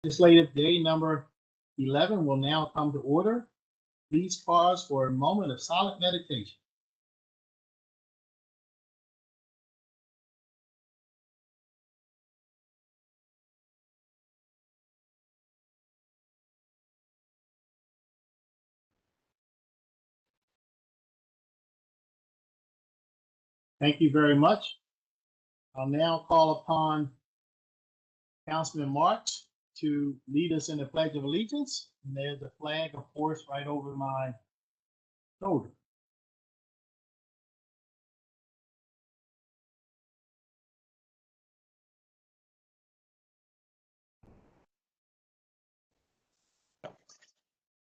Legislative day number 11 will now come to order. Please pause for a moment of silent meditation. Thank you very much. I'll now call upon Councilman Marks to lead us in the Pledge of Allegiance. And there's the flag, of course, right over my shoulder.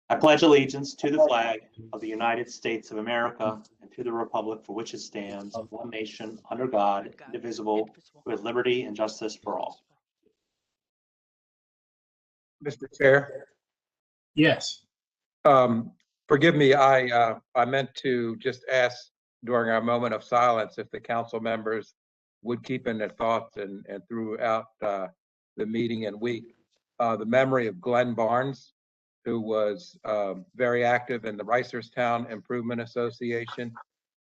I pledge allegiance to the flag of the United States of America and to the republic for which it stands, one nation, under God, indivisible, with liberty and justice for all. Mr. Chair, Yes. forgive me, I meant to just ask during our moment of silence if the council members would keep in their thoughts and throughout the meeting and week, the memory of Glenn Barnes, who was very active in the Reisterstown Improvement Association.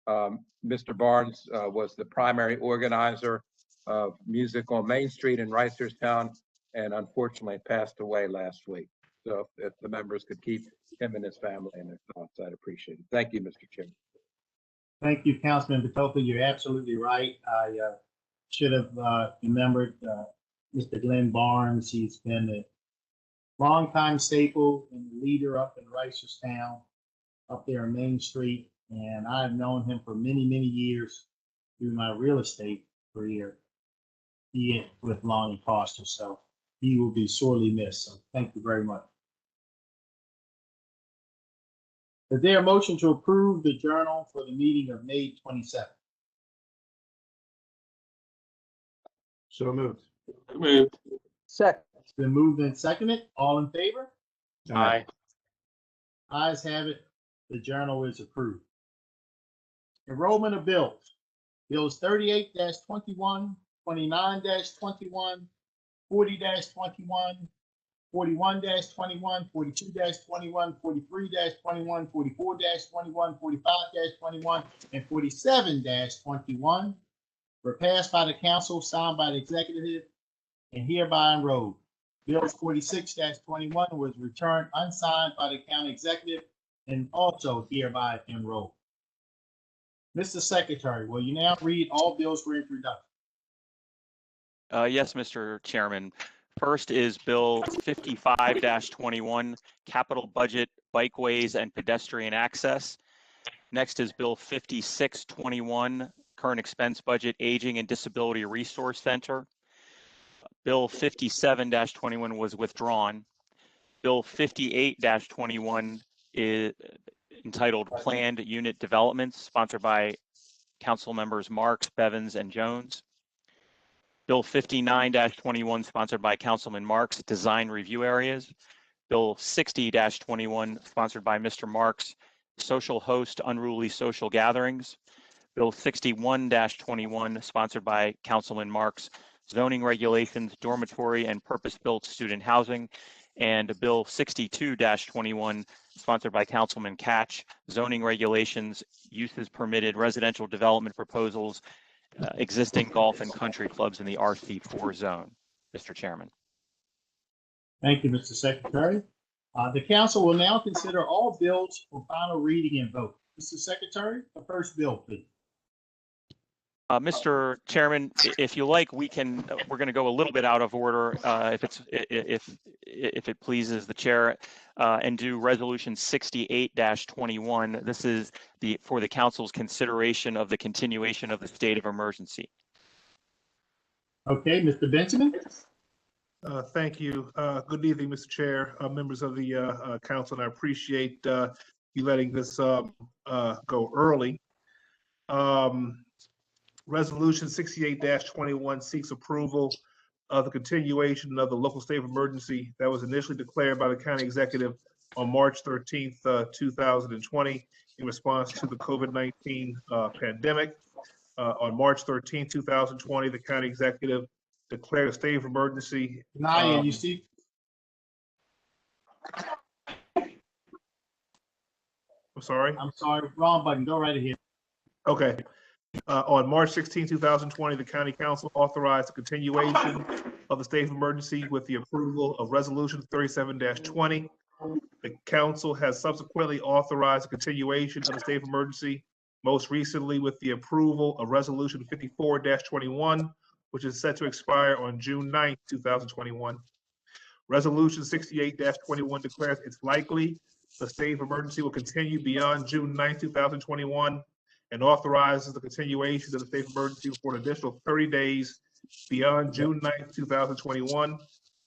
Mr. Barnes was the primary organizer of music on Main Street in Reisterstown and unfortunately passed away last week. So if the members could keep him and his family in their thoughts, I'd appreciate it. Thank you, Mr. Chair. Thank you, Councilman Batoka. You're absolutely right. I should have remembered Mr. Glenn Barnes. He's been a longtime staple and leader up in Reisterstown, up there on Main Street. And I've known him for many, many years through my real estate career, be it with Long and Foster. So he will be sorely missed. So thank you very much. Is there a motion to approve the journal for the meeting of May 27th? So moved. Second. It's been moved and seconded. All in favor? Aye. Ayes have it. The journal is approved. Enrollment of bills. Bills 38-21, 29-21, 40-21, 41-21, 42-21, 43-21, 44-21, 45-21, and 47-21 were passed by the council, signed by the executive, and hereby enrolled. Bills 46-21 was returned unsigned by the county executive and also hereby enrolled. Mr. Secretary, will you now read all bills for introduction? Yes, Mr. Chairman. First is Bill 55-21, Capital Budget, Bikeways and Pedestrian Access. Next is Bill 56-21, Current Expense Budget, Aging and Disability Resource Center. Bill 57-21 was withdrawn. Bill 58-21 is entitled Planned Unit Developments, sponsored by Council members Marks, Bevins, and Jones. Bill 59-21, sponsored by Councilman Marks, Design Review Areas. Bill 60-21, sponsored by Mr. Marks, Social Host Unruly Social Gatherings. Bill 61-21, sponsored by Councilman Marks, Zoning Regulations, Dormitory and Purpose-Built Student Housing. And Bill 62-21, sponsored by Councilman Catch, Zoning Regulations, Uses Permitted Residential Development Proposals, Existing golf and country clubs in the RC4 zone. Mr. Chairman. Thank you, Mr. Secretary. The council will now consider all bills for final reading and vote. Mr. Secretary, the first bill, please. Mr. Chairman, if you like, we're going to go a little bit out of order, if it pleases the chair, and do Resolution 68-21. This is for the council's consideration of the continuation of the state of emergency. Okay, Mr. Benjamin. Thank you. Good evening, Mr. Chair, members of the council. And I appreciate you letting this go early. Resolution 68-21 seeks approval of the continuation of the local state of emergency that was initially declared by the county executive on March 13th, 2020 in response to the COVID-19 pandemic. On March 13th, 2020, the county executive declared a state of emergency. Naya, I'm sorry. I'm sorry, wrong button. Go right ahead. Okay. On March 16, 2020, the county council authorized the continuation of the state of emergency with the approval of resolution 37-20. The council has subsequently authorized the continuation of the state of emergency, most recently with the approval of resolution 54-21, which is set to expire on June 9th, 2021. Resolution 68-21 declares it's likely the state of emergency will continue beyond June 9th, 2021, and authorizes the continuation of the state of emergency for an additional 30 days beyond June 9th, 2021,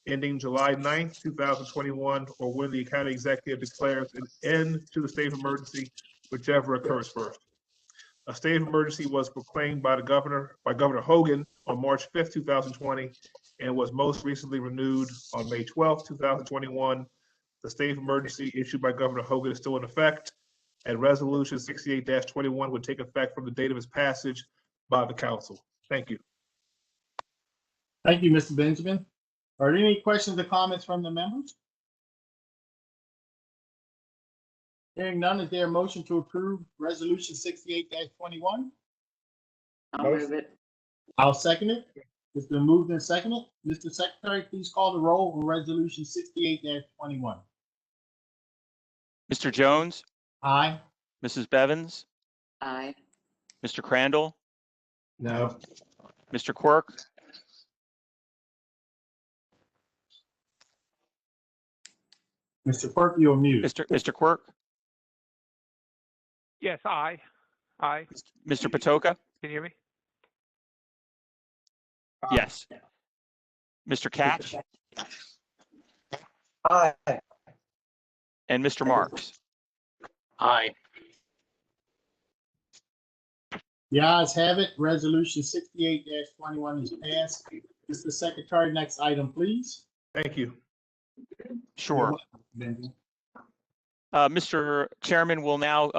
ending July 9th, 2021, or when the county executive declares an end to the state of emergency, whichever occurs first. A state of emergency was proclaimed by Governor Hogan on March 5th, 2020, and was most recently renewed on May 12th, 2021. The state of emergency issued by Governor Hogan is still in effect, and resolution 68-21 would take effect from the date of its passage by the council. Thank you. Thank you, Mr. Benjamin. Are there any questions or comments from the members? Hearing none, is there a motion to approve resolution 68-21? I'll move it. I'll second it. It's been moved and seconded. Mr. Secretary, please call the roll on resolution 68-21. Mr. Jones, Aye. Mrs. Bevins, Aye. Mr. Crandall, No. Mr. Quirk, Mr. Quirk, you're mute. Mr. Quirk, Yes, aye. Aye. Mr. Patoka, Can you hear me? yes. Mr. Catch, Aye. and Mr. Marks. Aye. The ayes have it. Resolution 68-21 is passed. Mr. Secretary, next item, please. Thank you. Sure. Benjamin. Mr. Chairman, we'll now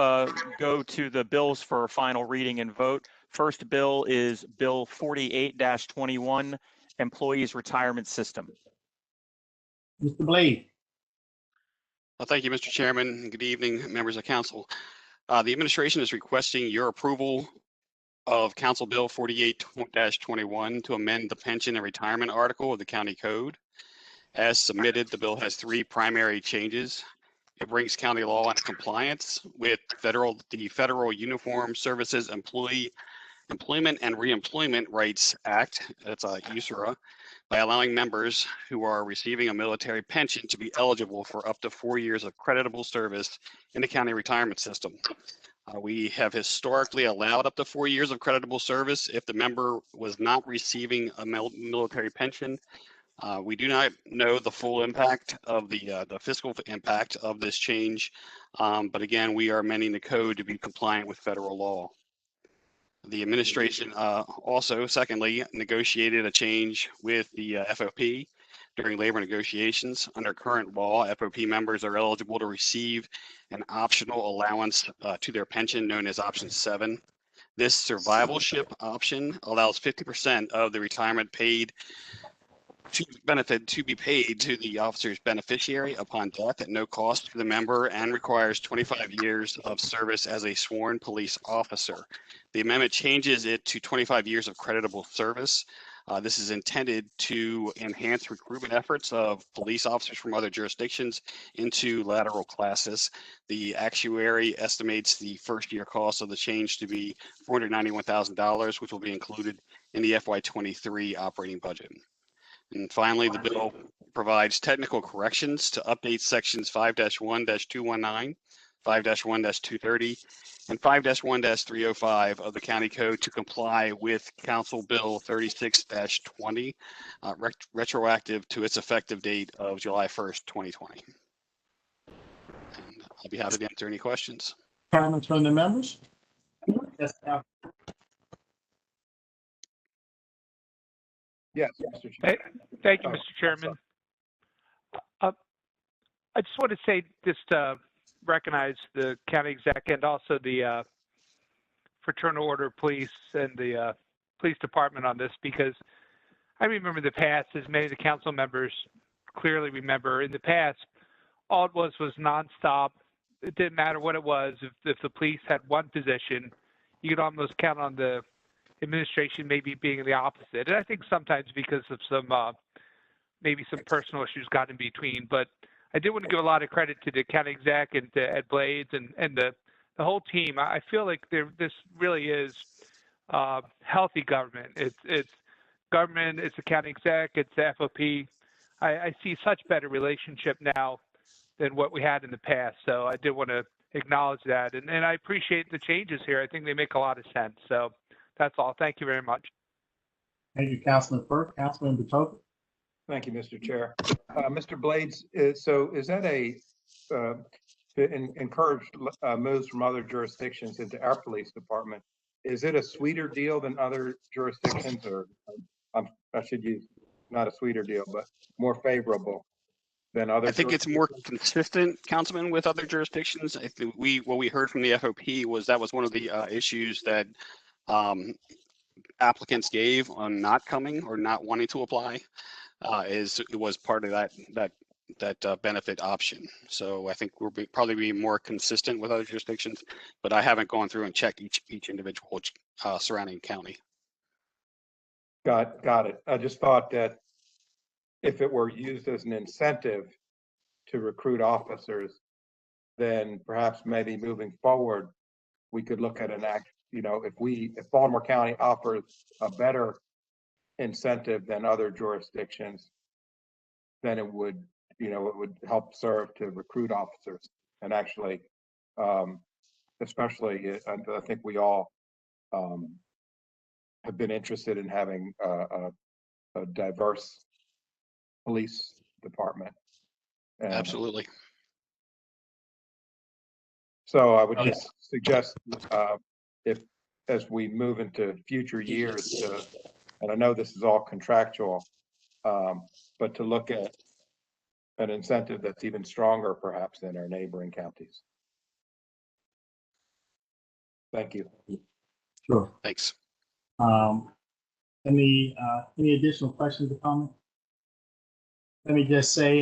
go to the bills for final reading and vote. First bill is Bill 48-21, Employees Retirement System. Mr. Blade. Well, thank you, Mr. Chairman. Good evening, members of council. The administration is requesting your approval of Council Bill 48-21 to amend the pension and retirement article of the county code. As submitted, the bill has three primary changes. It brings county law into compliance with the Federal Uniform Services Employment and Reemployment Rights Act, that's USERA, by allowing members who are receiving a military pension to be eligible for up to 4 years of creditable service in the county retirement system. We have historically allowed up to 4 years of creditable service if the member was not receiving a military pension. We do not know the full impact of the fiscal impact of this change, but again, we are amending the code to be compliant with federal law. The administration also, secondly, negotiated a change with the FOP during labor negotiations. Under current law, FOP members are eligible to receive an optional allowance to their pension known as Option 7. This survivalship option allows 50% of the retirement paid benefit to be paid to the officer's beneficiary upon death at no cost to the member and requires 25 years of service as a sworn police officer. The amendment changes it to 25 years of creditable service. This is intended to enhance recruitment efforts of police officers from other jurisdictions into lateral classes. The actuary estimates the first year cost of the change to be $491,000, which will be included in the FY23 operating budget. And finally, the bill provides technical corrections to update sections 5-1-219, 5-1-230, and 5-1-305 of the County Code to comply with Council Bill 36-20, retroactive to its effective date of July 1st, 2020. And I'll be happy to answer any questions. Comments from the members? Yes, Yes, Mr. Chair. Thank you, Mr. Chairman. I just want to say, recognize the county exec and also the Fraternal Order of Police and the police department on this, because I remember the past, as many of the council members clearly remember, in the past, all it was nonstop. It didn't matter what it was. If the police had one position, you could almost count on the administration maybe being the opposite. And I think sometimes because of some maybe some personal issues got in between. But I did want to give a lot of credit to the county exec and to Ed Blades and the whole team. I feel like this really is healthy government. It's government, it's the county exec, it's the FOP. I see such better relationship now than what we had in the past. So I did want to acknowledge that. And I appreciate the changes here. I think they make a lot of sense. So that's all. Thank you very much. Thank you, Councilman Burke. Councilman Batoka. Thank you, Mr. Chair. Mr. Blades, so is that to encourage moves from other jurisdictions into our police department? Is it a sweeter deal than other jurisdictions, or I should use not a sweeter deal, but more favorable than other? I think it's more consistent, Councilman, with other jurisdictions. I think what we heard from the FOP was that was one of the issues that applicants gave on not coming or not wanting to apply. It was part of that benefit option. So I think we'll probably be more consistent with other jurisdictions, but I haven't gone through and checked each individual surrounding county. Got it. I just thought that if it were used as an incentive to recruit officers, then perhaps maybe moving forward, we could look at an act, if Baltimore County offers a better incentive than other jurisdictions, then it would help serve to recruit officers. And actually, especially, I think we all have been interested in having a diverse police department. And Absolutely. so I would just suggest if, as we move into future years, and I know this is all contractual, but to look at an incentive that's even stronger perhaps than our neighboring counties. Thank you. Sure. Thanks. Any additional questions or comments? Let me just say,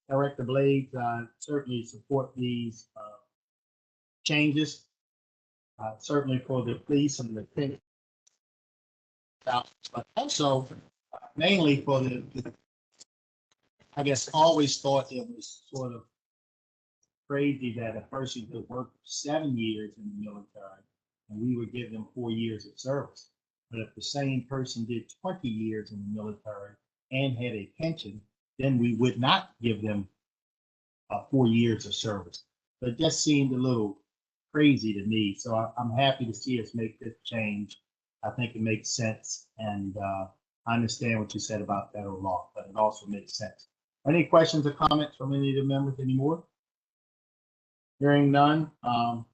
Director Blades, certainly support these changes, certainly for the police and the police, but also mainly for the I guess always thought it was sort of crazy that a person could work 7 years in the military and we would give them 4 years of service. But if the same person did 20 years in the military and had a pension, then we would not give them 4 years of service. But it just seemed a little crazy to me. So I'm happy to see us make this change. I think it makes sense. And I understand what you said about federal law, but it also makes sense. Any questions or comments from any of the members anymore? Hearing none. I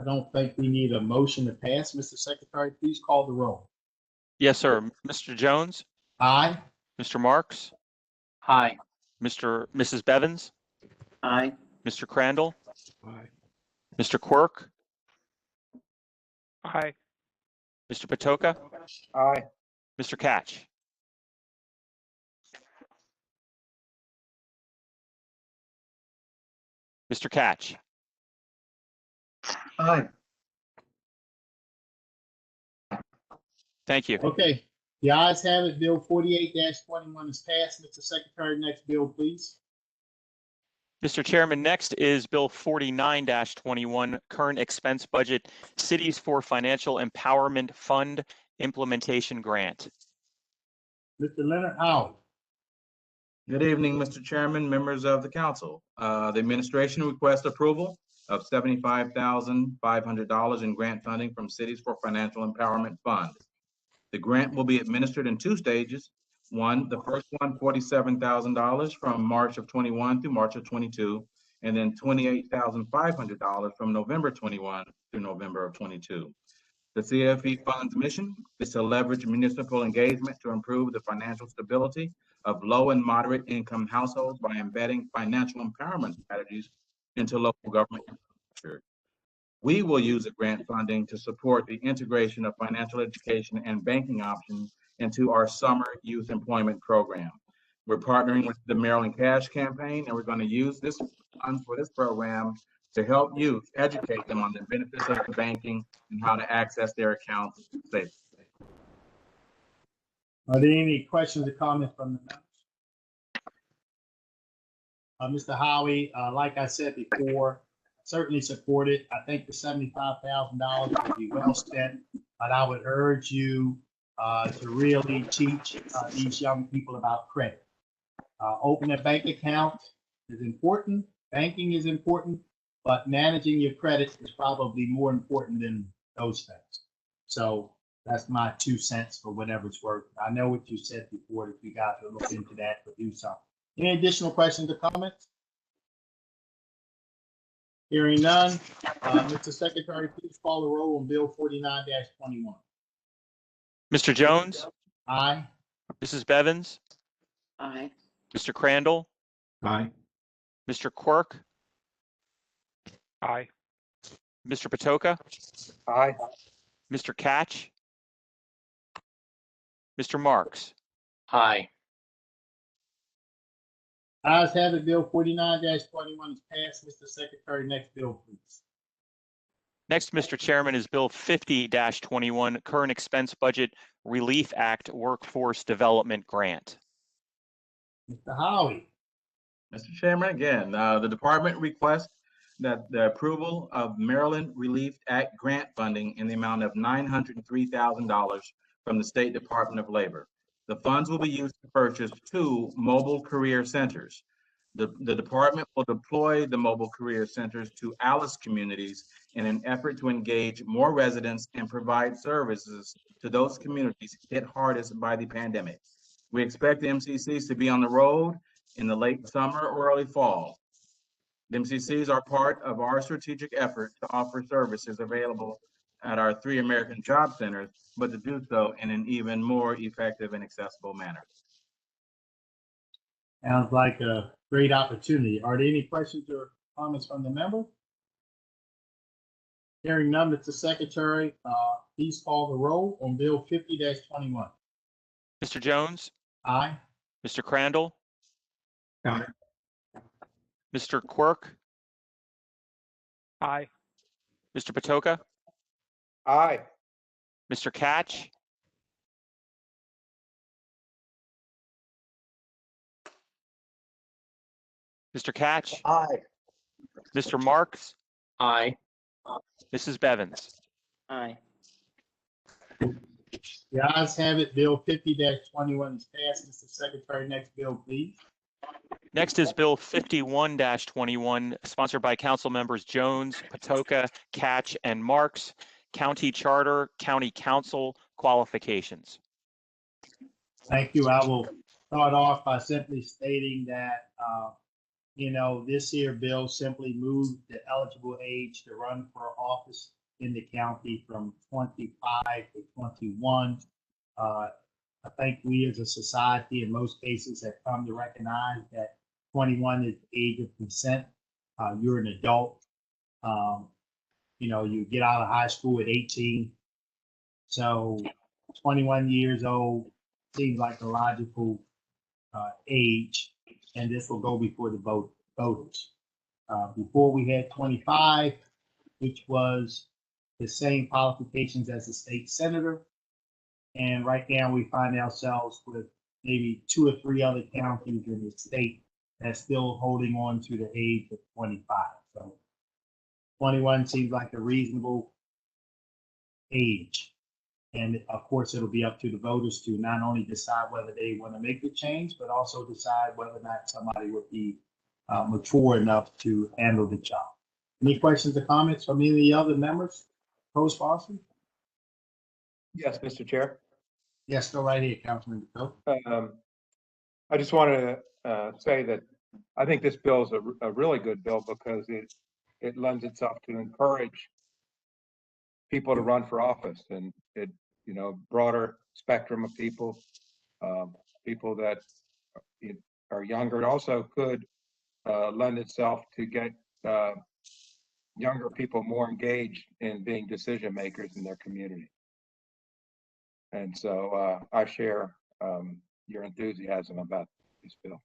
don't think we need a motion to pass. Mr. Secretary, please call the roll. Yes, sir. Mr. Jones, Aye. Mr. Marks, Aye. Mrs. Bevins, Aye. Mr. Crandall, Aye. Mr. Quirk, Aye. Mr. Patoka, Aye. Mr. Catch. Mr. Catch. Aye. Thank you. Okay. The ayes have it. Bill 48-21 is passed. Mr. Secretary, next bill, please. Mr. Chairman, next is Bill 49-21, Current Expense Budget, Cities for Financial Empowerment Fund Implementation Grant. Mr. Leonard Howard. Good evening, Mr. Chairman, members of the council. The administration requests approval of $75,500 in grant funding from Cities for Financial Empowerment Fund. The grant will be administered in 2 stages. The first one, $47,000 from March of 21 through March of 22, and then $28,500 from November 21 through November of 22. The CFE Fund's mission is to leverage municipal engagement to improve the financial stability of low and moderate income households by embedding financial empowerment strategies into local government infrastructure. We will use the grant funding to support the integration of financial education and banking options into our summer youth employment program. We're partnering with the Maryland Cash Campaign, and we're going to use this funds for this program to help youth, educate them on the benefits of the banking and how to access their accounts safely. Are there any questions or comments from the members? Mr. Howie, like I said before, certainly support it. I think the $75,000 would be well spent, but I would urge you to really teach these young people about credit. Opening a bank account is important. Banking is important, but managing your credit is probably more important than those things. So that's my 2 cents for whatever it's worth. I know what you said before, that you guys will look into that, but do something. Any additional questions or comments? Hearing none, Mr. Secretary, please call the roll on Bill 49-21. Mr. Jones, Aye. Mrs. Bevins, Aye. Mr. Crandall, Aye. Mr. Quirk, Aye. Mr. Patoka, Aye. Mr. Catch, Mr. Marks. Aye. Ayes have it, Bill 49-21 is passed. Mr. Secretary, next bill, please. Next, Mr. Chairman, is Bill 50-21, Current Expense Budget Relief Act Workforce Development Grant. Mr. Howie. Mr. Chairman, again, the department requests that the approval of Maryland Relief Act grant funding in the amount of $903,000 from the State Department of Labor. The funds will be used to purchase 2 mobile career centers. The department will deploy the mobile career centers to Alice communities in an effort to engage more residents and provide services to those communities hit hardest by the pandemic. We expect the MCCs to be on the road in the late summer or early fall. The MCCs are part of our strategic effort to offer services available at our 3 American Job Centers, but to do so in an even more effective and accessible manner. Sounds like a great opportunity. Are there any questions or comments from the member? Hearing none, Mr. Secretary, please call the roll on Bill 50-21. Mr. Jones, Aye. Mr. Crandall, Aye. Mr. Quirk, Aye. Mr. Patoka, Aye. Mr. Catch, Mr. Catch, Aye. Mr. Marks, Aye. Mrs. Bevins. Aye. The ayes have it. Bill 50-21 is passed. Mr. Secretary, next bill, please. Next is Bill 51-21, sponsored by Council Members Jones, Patoka, Catch, and Marks, County Charter, County Council Qualifications. Thank you. I will start off by simply stating that, this here bill simply moved the eligible age to run for office in the county from 25 to 21. I think we as a society in most cases have come to recognize that 21 is the age of consent. You're an adult. You get out of high school at 18. So 21 years old seems like a logical age, and this will go before the voters. Before we had 25, which was the same qualifications as a state senator. And right now we find ourselves with maybe 2 or 3 other counties in the state that's still holding on to the age of 25. So 21 seems like a reasonable age. And of course, it'll be up to the voters to not only decide whether they want to make the change, but also decide whether or not somebody would be mature enough to handle the job. Any questions or comments from any of the other members? Co-sponsors? Yes, Mr. Chair. Yes, go right here, Councilman Patoka. I just wanted to say that I think this bill is a really good bill because it lends itself to encourage people to run for office, and it, broader spectrum of people, people that are younger. It also could lend itself to get younger people more engaged in being decision makers in their community. And so I share your enthusiasm about this this bill.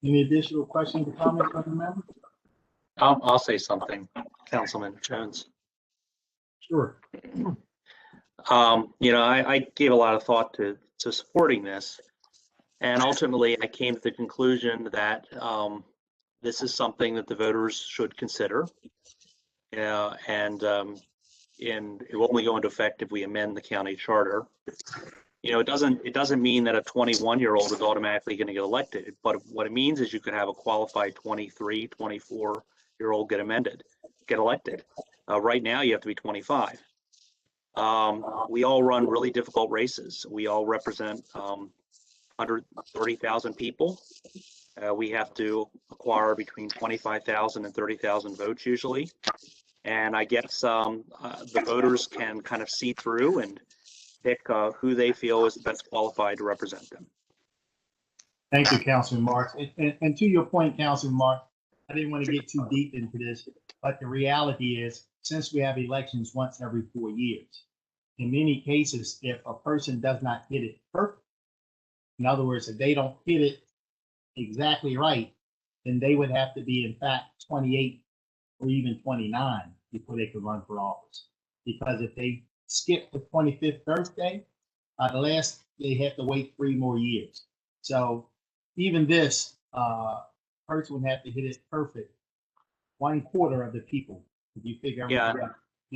Any additional questions or comments from the members? I'll say something, Councilman Jones. Sure. I gave a lot of thought to supporting this. And ultimately, I came to the conclusion that this is something that the voters should consider. And it will only go into effect if we amend the county charter. It doesn't mean that a 21-year-old is automatically going to get elected, but what it means is you could have a qualified 23, 24-year-old get elected. Right now, you have to be 25. We all run really difficult races. We all represent under 30,000 people. We have to acquire between 25,000 and 30,000 votes usually. And I guess the voters can kind of see through and pick who they feel is best qualified to represent them. Thank you, Councilman Marks. And to your point, Councilman Marks, I didn't want to get too deep into this, but the reality is, since we have elections once every 4 years, in many cases, if a person does not hit it perfect, in other words, if they don't hit it exactly right, then they would have to be, in fact, 28 or even 29 before they could run for office. Because if they skip the 25th birthday, they have to wait 3 more years. So even this person would have to hit it perfect. 1/4 of the people, if you figure everything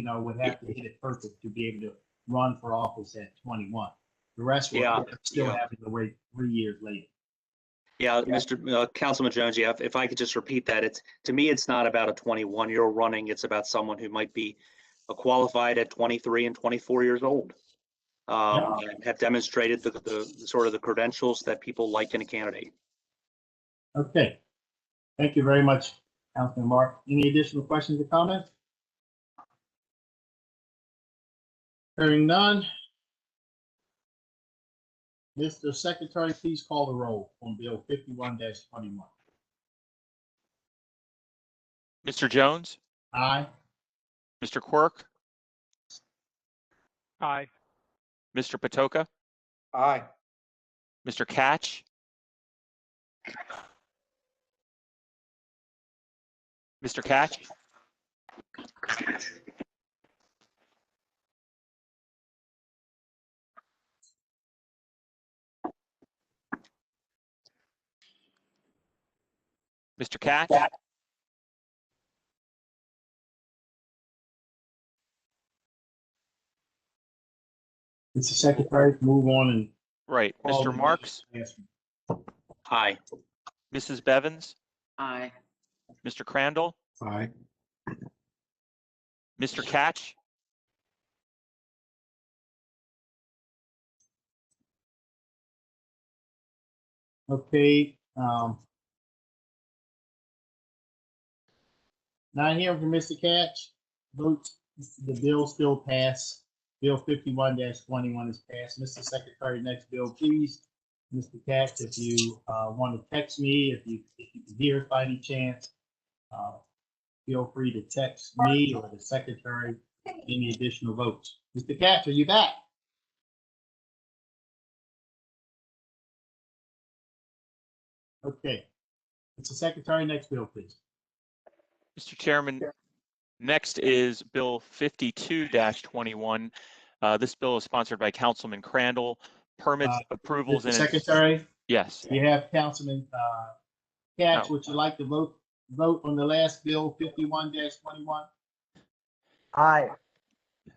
out, would have to hit it perfect to be able to run for office at 21. The rest will still having to wait 3 years later. Yeah, Mr. Councilman Jones, if I could just repeat that, to me, it's not about a 21-year-old running. It's about someone who might be qualified at 23 and 24 years old, and have demonstrated the sort of the credentials that people like in a candidate. Okay. Thank you very much, Councilman Mark. Any additional questions or comments? Hearing none. Mr. Secretary, please call the roll on Bill 51-21. Mr. Jones, Aye. Mr. Quirk, Aye. Mr. Patoka, Aye. Mr. Catch, Mr. Catch, Mr. Catch, Mr. Secretary, move on and right, call Mr. the Marks, next. Aye. Mrs. Bevins, Aye. Mr. Crandall, Aye. Mr. Catch, Okay. Not hearing from Mr. Catch. Vote. The bill still passed. Bill 51-21 is passed. Mr. Secretary, next bill, please. Mr. Catch, if you want to text me, if you can hear it by any chance, feel free to text me or the secretary any additional votes. Mr. Catch, are you back? Okay. Mr. Secretary, next bill, please. Mr. Chairman, next is Bill 52-21. This bill is sponsored by Councilman Crandall. Permits, approvals, Mr. and Secretary, yes. you have Councilman Catch. No. Would you like to vote on the last bill, 51-21? Aye.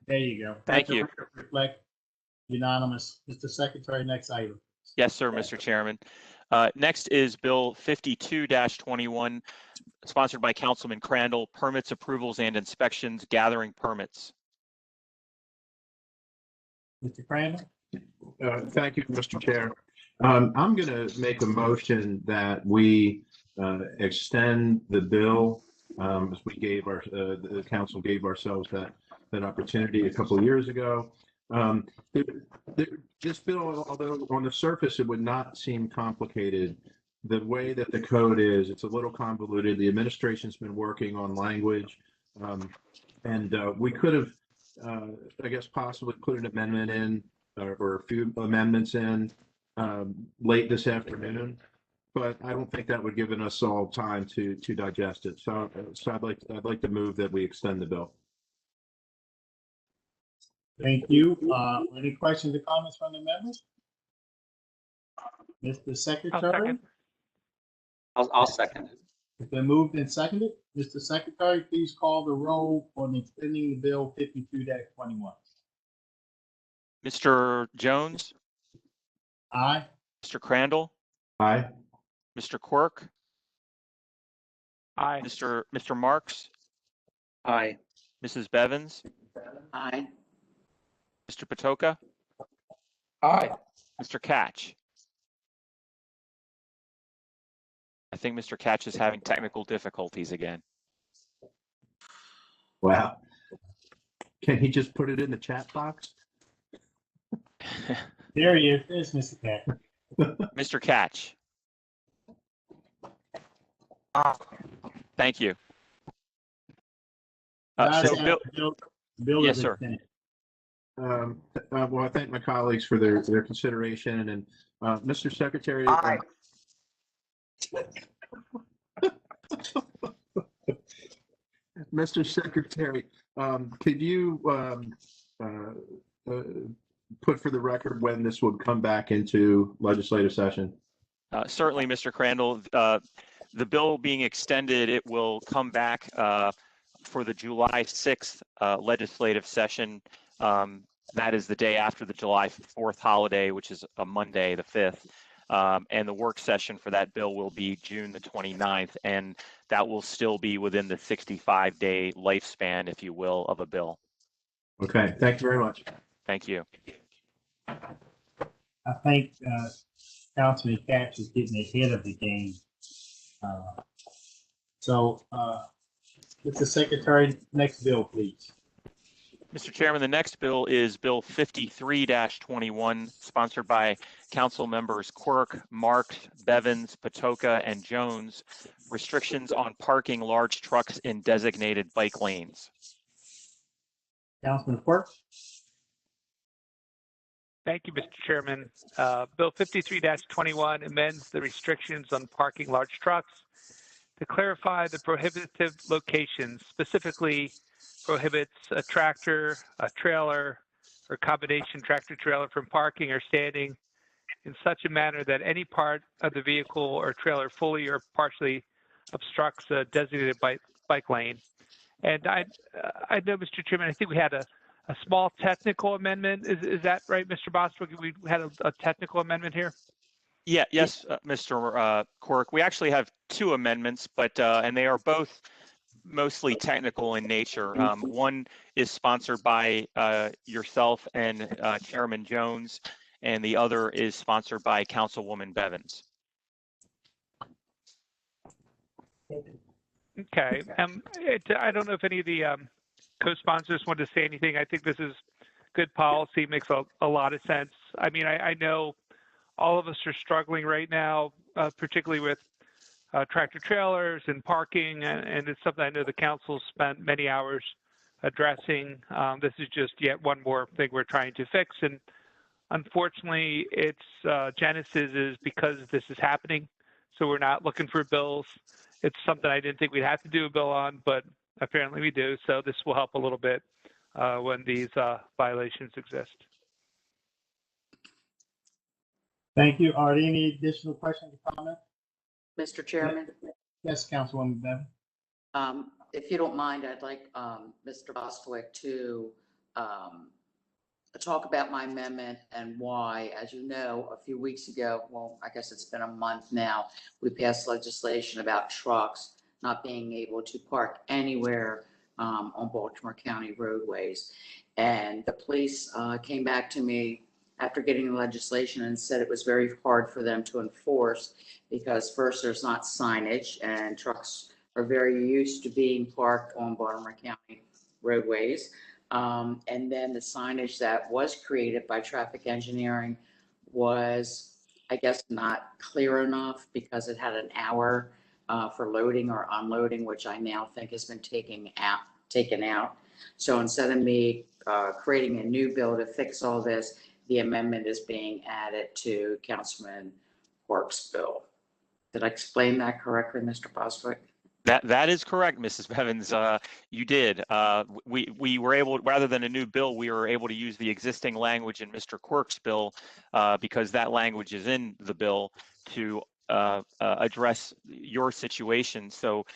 There you go. Thank you. Reflect unanimous. Mr. Secretary, next item. Yes, sir, Mr. Chairman. Next is Bill 52-21, sponsored by Councilman Crandall. Permits, approvals, and inspections, gathering permits. Mr. Crandall? Thank you, Mr. Chair. I'm going to make a motion that we extend the bill as we gave the council gave ourselves that opportunity a couple of years ago. This bill, although on the surface it would not seem complicated, the way that the code is, it's a little convoluted. The administration's been working on language, and we could have, I guess, possibly put an amendment in or a few amendments in late this afternoon, but I don't think that would give us all time to digest it. So I'd like to move that we extend the bill. Thank you. Any questions or comments from the members? Mr. I'll Secretary? second. I'll second it. It's been moved and seconded. Mr. Secretary, please call the roll on extending the bill 52-21. Mr. Jones, Aye. Mr. Crandall, Aye. Mr. Quirk, Aye. Mr. Marks, Aye. Mrs. Bevins, Aye. Mr. Patoka, Aye. Mr. Catch. I think Mr. Catch is having technical difficulties again. Wow. Can he just put it in the chat box? There he is. There's Mr. Cat. Mr. Catch. Thank you. So Bill, yes, sir. Well, I thank my colleagues for their consideration, and Mr. Secretary. Mr. Secretary, could you put for the record when this would come back into legislative session? Certainly, Mr. Crandall. The bill being extended, it will come back for the July 6th legislative session. That is the day after the July 4th holiday, which is a Monday, the 5th. And the work session for that bill will be June the 29th, and that will still be within the 65-day lifespan, if you will, of a bill. Okay, thank you very much. Thank you. I think Councilman Catch is getting ahead of the game. Mr. Secretary, next bill, please. Mr. Chairman, the next bill is Bill 53-21, sponsored by Council members Quirk, Marks, Bevins, Patoka, and Jones. Restrictions on parking large trucks in designated bike lanes. Councilman Quirk? Thank you, Mr. Chairman. Bill 53-21 amends the restrictions on parking large trucks to clarify the prohibitive locations, specifically prohibits a tractor, a trailer, or combination tractor trailer from parking or standing in such a manner that any part of the vehicle or trailer fully or partially obstructs a designated bike lane. And I know, Mr. Chairman, I think we had a small technical amendment. Is that right, Mr. Bostwick? We had a technical amendment here? Yeah, yes, Mr. Quirk. We actually have two amendments, but and they are both mostly technical in nature. One is sponsored by yourself and Chairman Jones, and the other is sponsored by Councilwoman Bevins. Okay. I don't know if any of the co-sponsors want to say anything. I think this is good policy, makes a lot of sense. I mean, I know all of us are struggling right now, particularly with tractor trailers and parking, and it's something I know the council spent many hours addressing. This is just yet one more thing we're trying to fix, and unfortunately, its genesis is because this is happening. So we're not looking for bills. It's something I didn't think we'd have to do a bill on, but apparently we do. So this will help a little bit when these violations exist. Thank you. Are there any additional questions or comments? Mr. Chairman, Yes, Councilwoman Bevins. if you don't mind, I'd like Mr. Bostwick to talk about my amendment and why. As you know, a few weeks ago, well, I guess it's been a month now, we passed legislation about trucks not being able to park anywhere on Baltimore County roadways. And the police came back to me after getting the legislation and said it was very hard for them to enforce because first, there's not signage, and trucks are very used to being parked on Baltimore County roadways. And then the signage that was created by traffic engineering was, I guess, not clear enough because it had an hour for loading or unloading, which I now think has been taken out. So instead of me creating a new bill to fix all this, the amendment is being added to Councilman Quirk's bill. Did I explain that correctly, Mr. Boswick? That is correct, Mrs. Bevins. You did. We were able, rather than a new bill, we were able to use the existing language in Mr. Quirk's bill because that language is in the bill to address your situation. So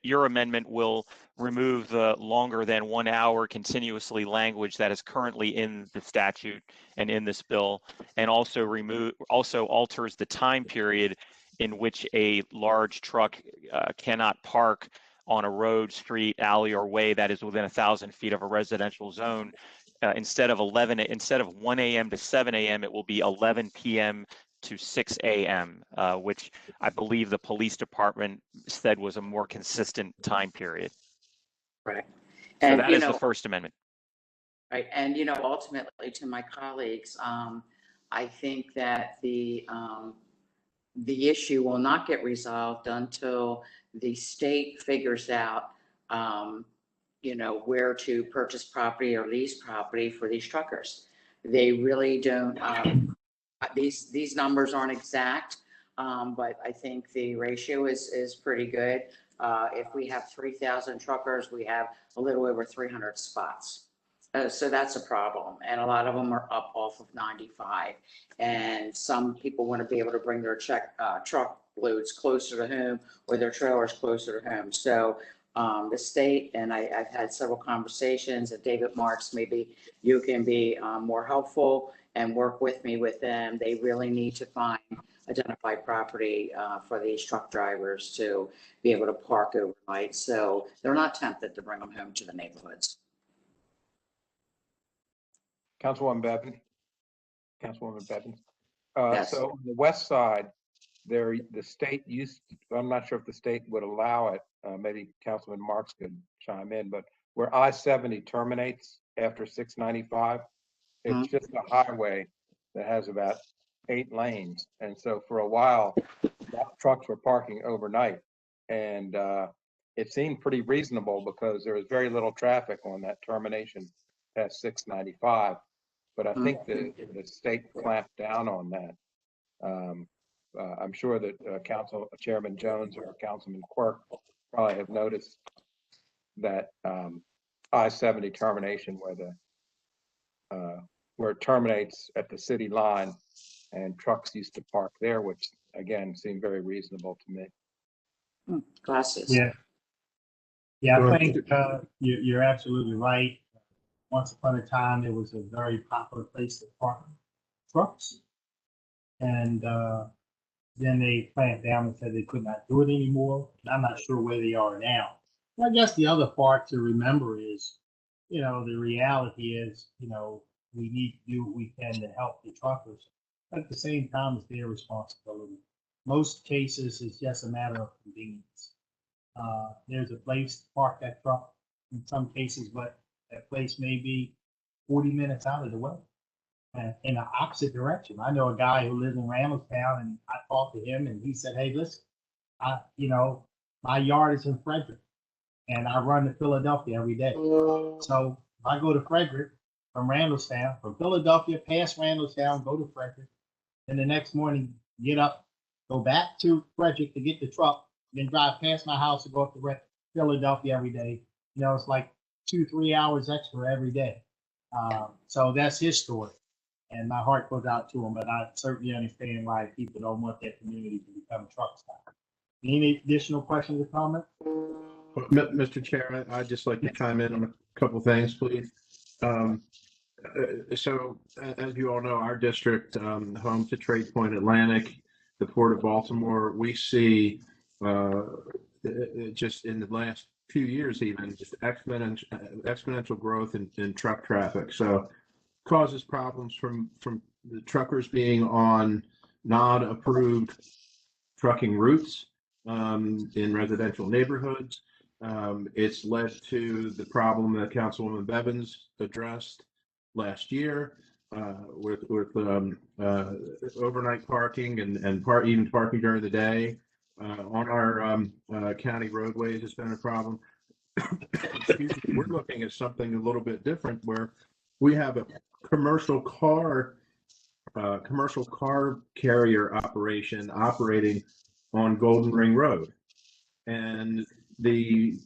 your amendment will remove the longer than 1 hour continuously language that is currently in the statute and in this bill, and also alters the time period in which a large truck cannot park on a road, street, alley, or way that is within 1,000 feet of a residential zone. Instead of 1 a.m. to 7 a.m., it will be 11 p.m. to 6 a.m., which I believe the police department said was a more consistent time period. Right. So And, that is the First Amendment. right. And, ultimately to my colleagues, I think that the issue will not get resolved until the state figures out, where to purchase property or lease property for these truckers. They really don't, these numbers aren't exact, but I think the ratio is pretty good. If we have 3,000 truckers, we have a little over 300 spots. So that's a problem. And a lot of them are up off of 95. And some people want to be able to bring their truck loads closer to home or their trailers closer to home. So the state, and I've had several conversations, and David Marks, maybe you can be more helpful and work with me with them. They really need to identify property for these truck drivers to be able to park overnight. So they're not tempted to bring them home to the neighborhoods. Councilwoman Bevins. Councilwoman Bevins. Yes. So on the west side, the state I'm not sure if the state would allow it. Maybe Councilman Marks could chime in, but where I-70 terminates after 695, it's just a highway that has about 8 lanes. And so for a while, trucks were parking overnight. And it seemed pretty reasonable because there was very little traffic on that termination past 695. But I think the state clamped down on that. I'm sure that Chairman Jones or Councilman Quirk probably have noticed that I-70 termination where it terminates at the city line, and trucks used to park there, which again seemed very reasonable to me. Glasses. Yeah, I think you're absolutely right. Once upon a time, it was a very popular place to park trucks. And then they clamped down and said they could not do it anymore. And I'm not sure where they are now. I guess the other part to remember is, the reality is, we need to do what we can to help the truckers. But at the same time, it's their responsibility. Most cases, it's just a matter of convenience. There's a place to park that truck in some cases, but that place may be 40 minutes out of the way and in the opposite direction. I know a guy who lives in Randallstown, and I talked to him and he said, hey, listen, my yard is in Frederick and I run to Philadelphia every day. So if I go to Frederick from Randallstown, from Philadelphia, past Randallstown, go to Frederick, and the next morning get up, go back to Frederick to get the truck, then drive past my house to go up to Philadelphia every day. It's like 2-3 hours extra every day. So that's his story. And my heart goes out to him, but I certainly understand why people don't want their community to become truck stops. Any additional questions or comments? Mr. Chair, I'd just like to chime in on a couple of things, please. So as you all know, our district, home to Trade Point Atlantic, the Port of Baltimore, we see just in the last few years, even just exponential growth in truck traffic. So causes problems from the truckers being on non-approved trucking routes in residential neighborhoods. It's led to the problem that Councilwoman Bevins addressed last year with overnight parking and even parking during the day on our county roadways has been a problem. We're looking at something a little bit different where we have commercial car carrier operation operating on Golden Ring Road and the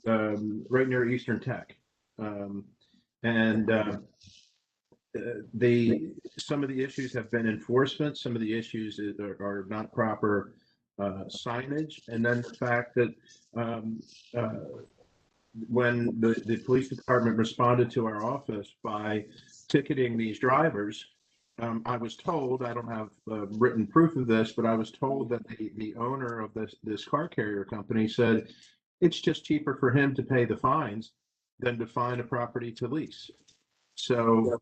right near Eastern Tech. Some of the issues have been enforcement. Some of the issues are not proper signage, and then the fact that when the police department responded to our office by ticketing these drivers, I was told, I don't have written proof of this, but I was told that the owner of this car carrier company said it's just cheaper for him to pay the fines than to find a property to lease. So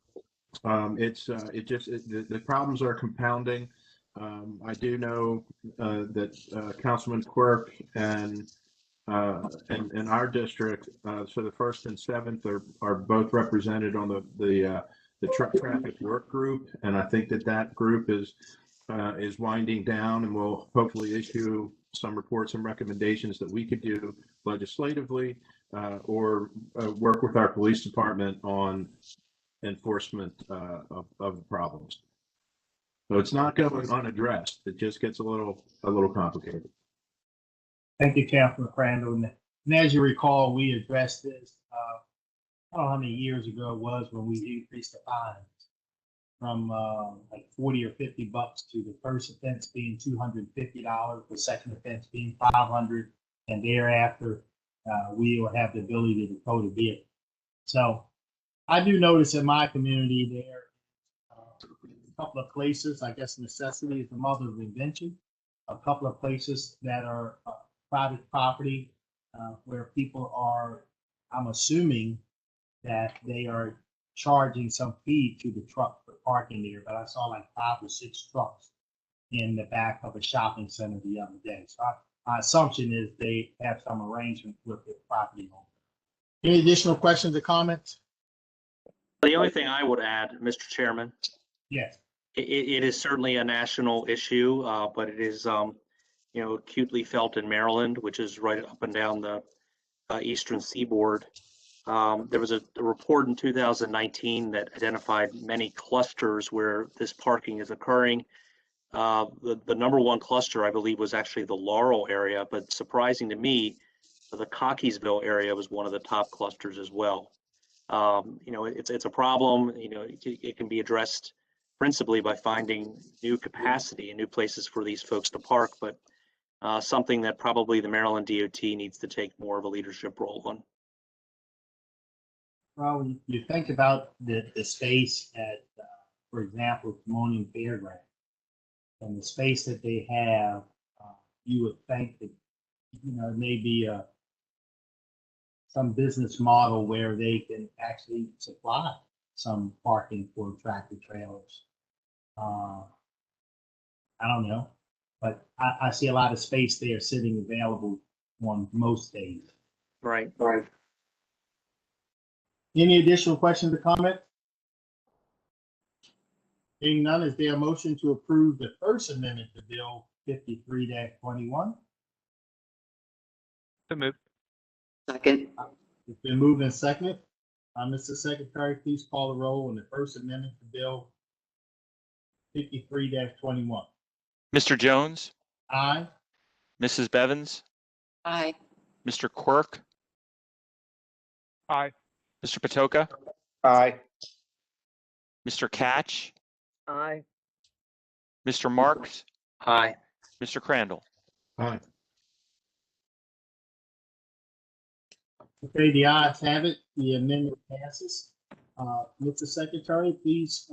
the problems are compounding. I do know that Councilman Quirk and our district, so the 1st and 7th are both represented on the truck traffic work group, and I think that group is winding down, and will hopefully issue some reports and recommendations that we could do legislatively or work with our police department on enforcement of problems. So it's not going unaddressed. It just gets a little complicated. Thank you, Councilman Crandall. And as you recall, we addressed this, I don't know how many years ago it was when we increased the fines from like 40 or 50 bucks to the first offense being $250, the second offense being $500, and thereafter we will have the ability to tow the vehicle. So I do notice in my community there a couple of places, I guess necessity is the mother of invention, a couple of places that are private property where people are, I'm assuming that they are charging some fee to the truck for parking there, but I saw like 5 or 6 trucks in the back of a shopping center the other day. So my assumption is they have some arrangement with the property owner. Any additional questions or comments? The only thing I would add, Mr. Chairman, Yes. it is certainly a national issue, but it is, acutely felt in Maryland, which is right up and down the eastern seaboard. There was a report in 2019 that identified many clusters where this parking is occurring. The number one cluster, I believe, was actually the Laurel area, but surprising to me, the Cockeysville area was one of the top clusters as well. It's a problem. It can be addressed principally by finding new capacity and new places for these folks to park, but something that probably the Maryland DOT needs to take more of a leadership role on. Well, you think about the space at, for example, Timonium Fairground, and the space that they have, you would think that, it may be some business model where they can actually supply some parking for tractor trailers. I don't know, but I see a lot of space there sitting available on most days. Right. Any additional questions or comments? Being none, is there a motion to approve the first amendment to Bill 53-21? So moved. Second, It's been moved and seconded. Mr. Secretary, please call the roll on the first amendment to Bill 53-21. Mr. Jones, Aye. Mrs. Bevins, aye. Mr. Quirk, Aye. Mr. Patoka, Aye. Mr. Catch, Aye. Mr. Marks, Aye. Mr. Crandall. Aye. Okay, the ayes have it. The amendment passes. Mr. Secretary, please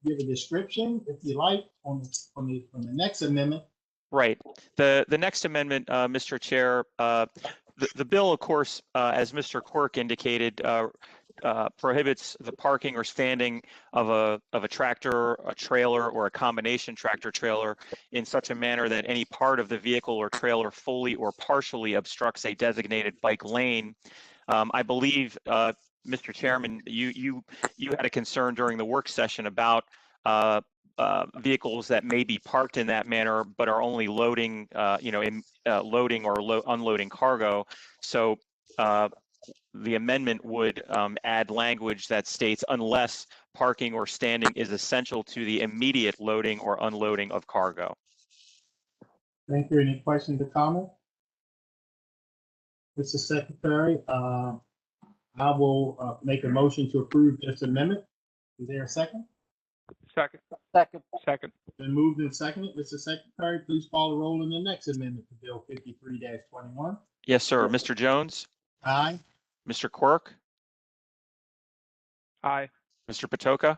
give a description, if you like, on the next amendment. Right. The next amendment, Mr. Chair, the bill, of course, as Mr. Quirk indicated, prohibits the parking or standing of a tractor, a trailer, or a combination tractor trailer in such a manner that any part of the vehicle or trailer fully or partially obstructs a designated bike lane. I believe, Mr. Chairman, you had a concern during the work session about vehicles that may be parked in that manner, but are only loading, loading or unloading cargo. So the amendment would add language that states unless parking or standing is essential to the immediate loading or unloading of cargo. Thank you. Any questions or comments? Mr. Secretary, I will make a motion to approve this amendment. Is there a second? Second. Second. Second. Been moved and seconded. Mr. Secretary, please call the roll on the next amendment to Bill 53-21. Yes, sir. Mr. Jones, Aye. Mr. Quirk, Aye. Mr. Patoka,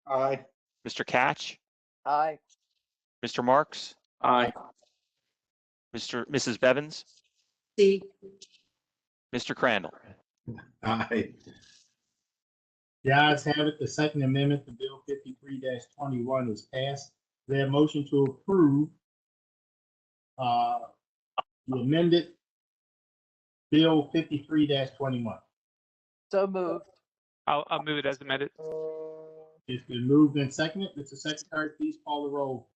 Aye. Mr. Catch, Aye. Mr. Marks, Aye. Mrs. Bevins, C. Mr. Crandall. Aye. The ayes have it. The second amendment to Bill 53-21 is passed. Their motion to approve the amended Bill 53-21. So moved. I'll move it as amended. It's been moved and seconded. Mr. Secretary, please call the roll.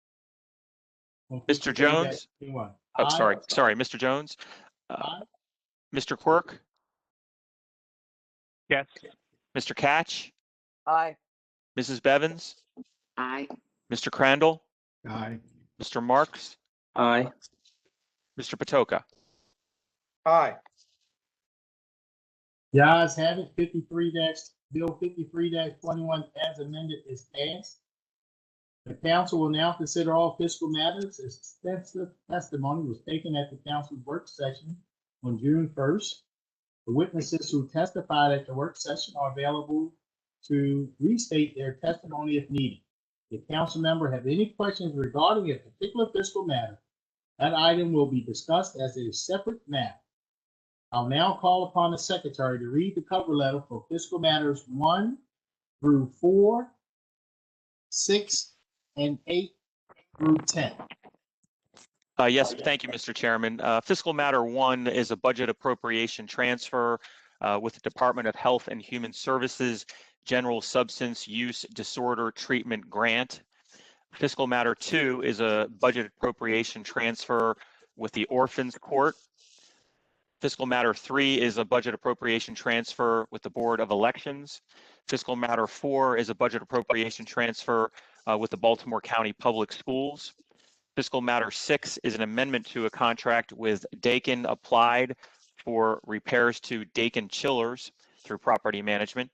on Mr. Jones? 53-21. Oh, Aye. sorry, Mr. Jones. Aye. Mr. Quirk, Yes. Mr. Catch, Aye. Mrs. Bevins, Aye. Mr. Crandall, Aye. Mr. Marks, Aye. Mr. Patoka. Aye. The ayes have it. Bill 53-21 as amended is passed. The council will now consider all fiscal matters. Extensive testimony was taken at the council's work session on June 1st. The witnesses who testified at the work session are available to restate their testimony if needed. If council member have any questions regarding a particular fiscal matter, that item will be discussed as a separate matter. I'll now call upon the secretary to read the cover letter for fiscal matters 1 through 4, 6, and 8 through 10. Yes, thank you, Mr. Chairman. Fiscal matter 1 is a budget appropriation transfer with the Department of Health and Human Services General Substance Use Disorder Treatment Grant. Fiscal matter 2 is a budget appropriation transfer with the Orphans Court. Fiscal matter 3 is a budget appropriation transfer with the Board of Elections. Fiscal matter 4 is a budget appropriation transfer with the Baltimore County Public Schools. Fiscal matter 6 is an amendment to a contract with Dakin Applied for repairs to Dakin chillers through property management.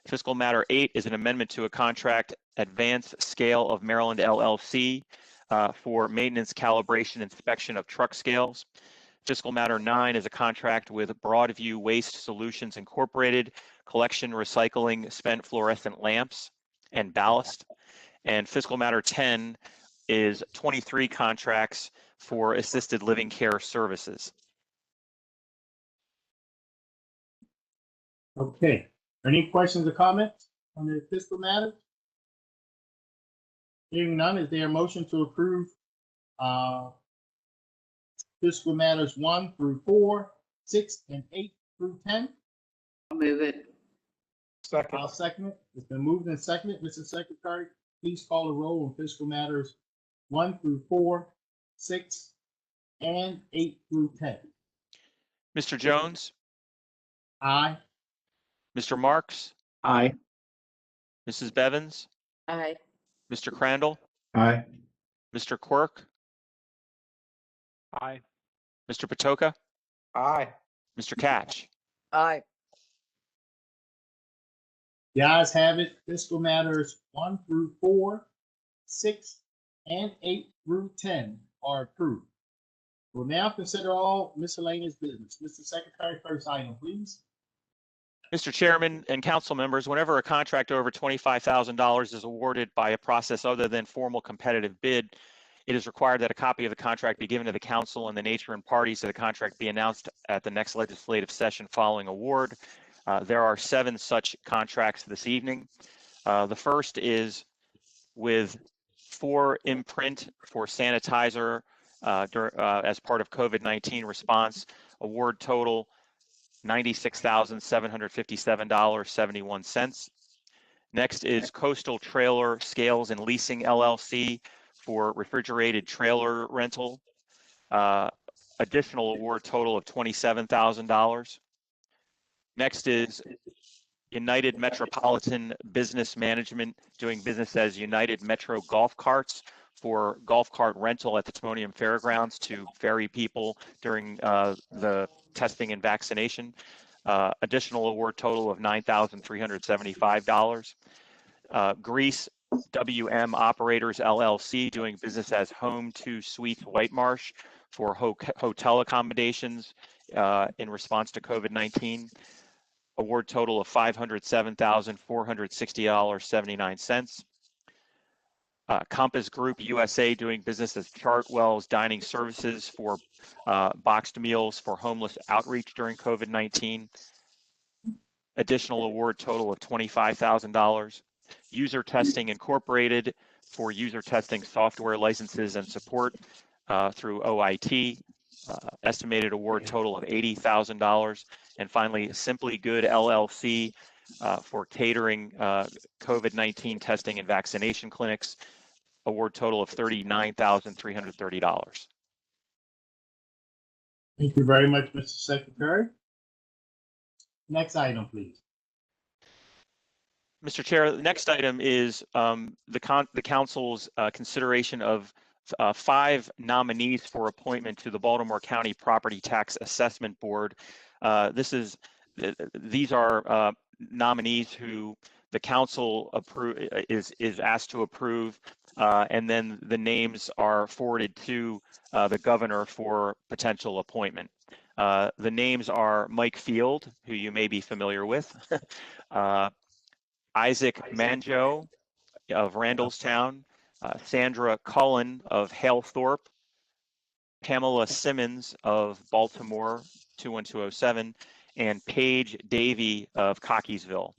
Fiscal matter 8 is an amendment to a contract Advanced Scale of Maryland LLC for maintenance, calibration, inspection of truck scales. Fiscal matter 9 is a contract with Broadview Waste Solutions Incorporated, collection, recycling, spent fluorescent lamps and ballast. And fiscal matter 10 is 23 contracts for assisted living care services. Okay. Any questions or comments on the fiscal matters? Hearing none, is there a motion to approve fiscal matters 1 through 4, 6, and 8 through 10? I'll move it. Second. I'll second it. It's been moved and seconded. Mr. Secretary, please call the roll on fiscal matters 1 through 4, 6, and 8 through 10. Mr. Jones, Aye. Mr. Marks, Aye. Mrs. Bevins, Aye. Mr. Crandall, Aye. Mr. Quirk, Aye. Mr. Patoka, Aye. Mr. Catch. Aye. The ayes have it. Fiscal matters 1 through 4, 6, and 8 through 10 are approved. We'll now consider all miscellaneous business. Mr. Secretary, first item, please. Mr. Chairman and council members, whenever a contract over $25,000 is awarded by a process other than formal competitive bid, it is required that a copy of the contract be given to the council and the nature and parties of the contract be announced at the next legislative session following award. There are 7 such contracts this evening. The first is with 4 Imprint for sanitizer as part of COVID-19 response. Award total $96,757.71. Next is Coastal Trailer Scales and Leasing LLC for refrigerated trailer rental. additional award total of $27,000. Next is United Metropolitan Business Management doing business as United Metro Golf Carts for golf cart rental at the Timonium Fairgrounds to ferry people during the testing and vaccination. Additional award total of $9,375. Greece WM Operators LLC doing business as Home 2 Suites White Marsh for hotel accommodations in response to COVID-19. Award total of $507,460.79. Compass Group USA doing business as Chartwell's Dining Services for boxed meals for homeless outreach during COVID-19. Additional award total of $25,000. User Testing Incorporated for user testing software licenses and support through OIT. Estimated award total of $80,000. And finally, Simply Good LLC for catering COVID-19 testing and vaccination clinics. Award total of $39,330. Thank you very much, Mr. Secretary. Next item, please. Mr. Chair, the next item is the council's consideration of 5 nominees for appointment to the Baltimore County Property Tax Assessment Board. These are nominees who the council is asked to approve, and then the names are forwarded to the governor for potential appointment. The names are Mike Field, who you may be familiar with, Isaac Manjo of Randallstown, Sandra Cullen of Halethorpe, Pamela Simmons of Baltimore 21207, and Paige Davey of Cockeysville.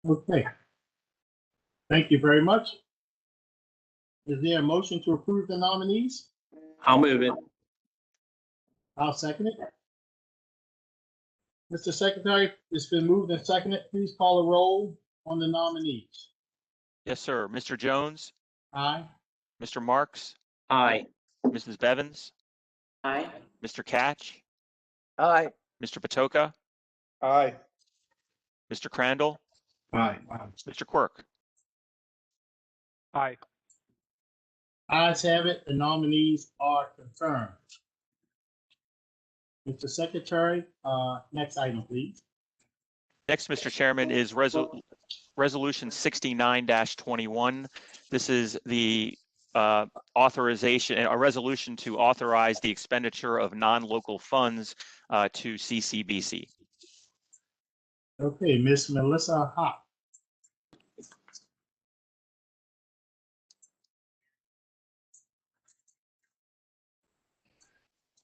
Okay. Thank you very much. Is there a motion to approve the nominees? I'll move it. I'll second it. Mr. Secretary, it's been moved and seconded. Please call a roll on the nominees. Yes, sir. Mr. Jones, Aye. Mr. Marks, Aye. Mrs. Bevins, Aye. Mr. Catch, Aye. Mr. Patoka, Aye. Mr. Crandall, Aye. Mr. Quirk. Aye. Ayes have it. The nominees are confirmed. Mr. Secretary, next item, please. Next, Mr. Chairman, is Resolution 69-21. This is the authorization, a resolution to authorize the expenditure of non-local funds to CCBC. Okay, Miss Melissa Hott.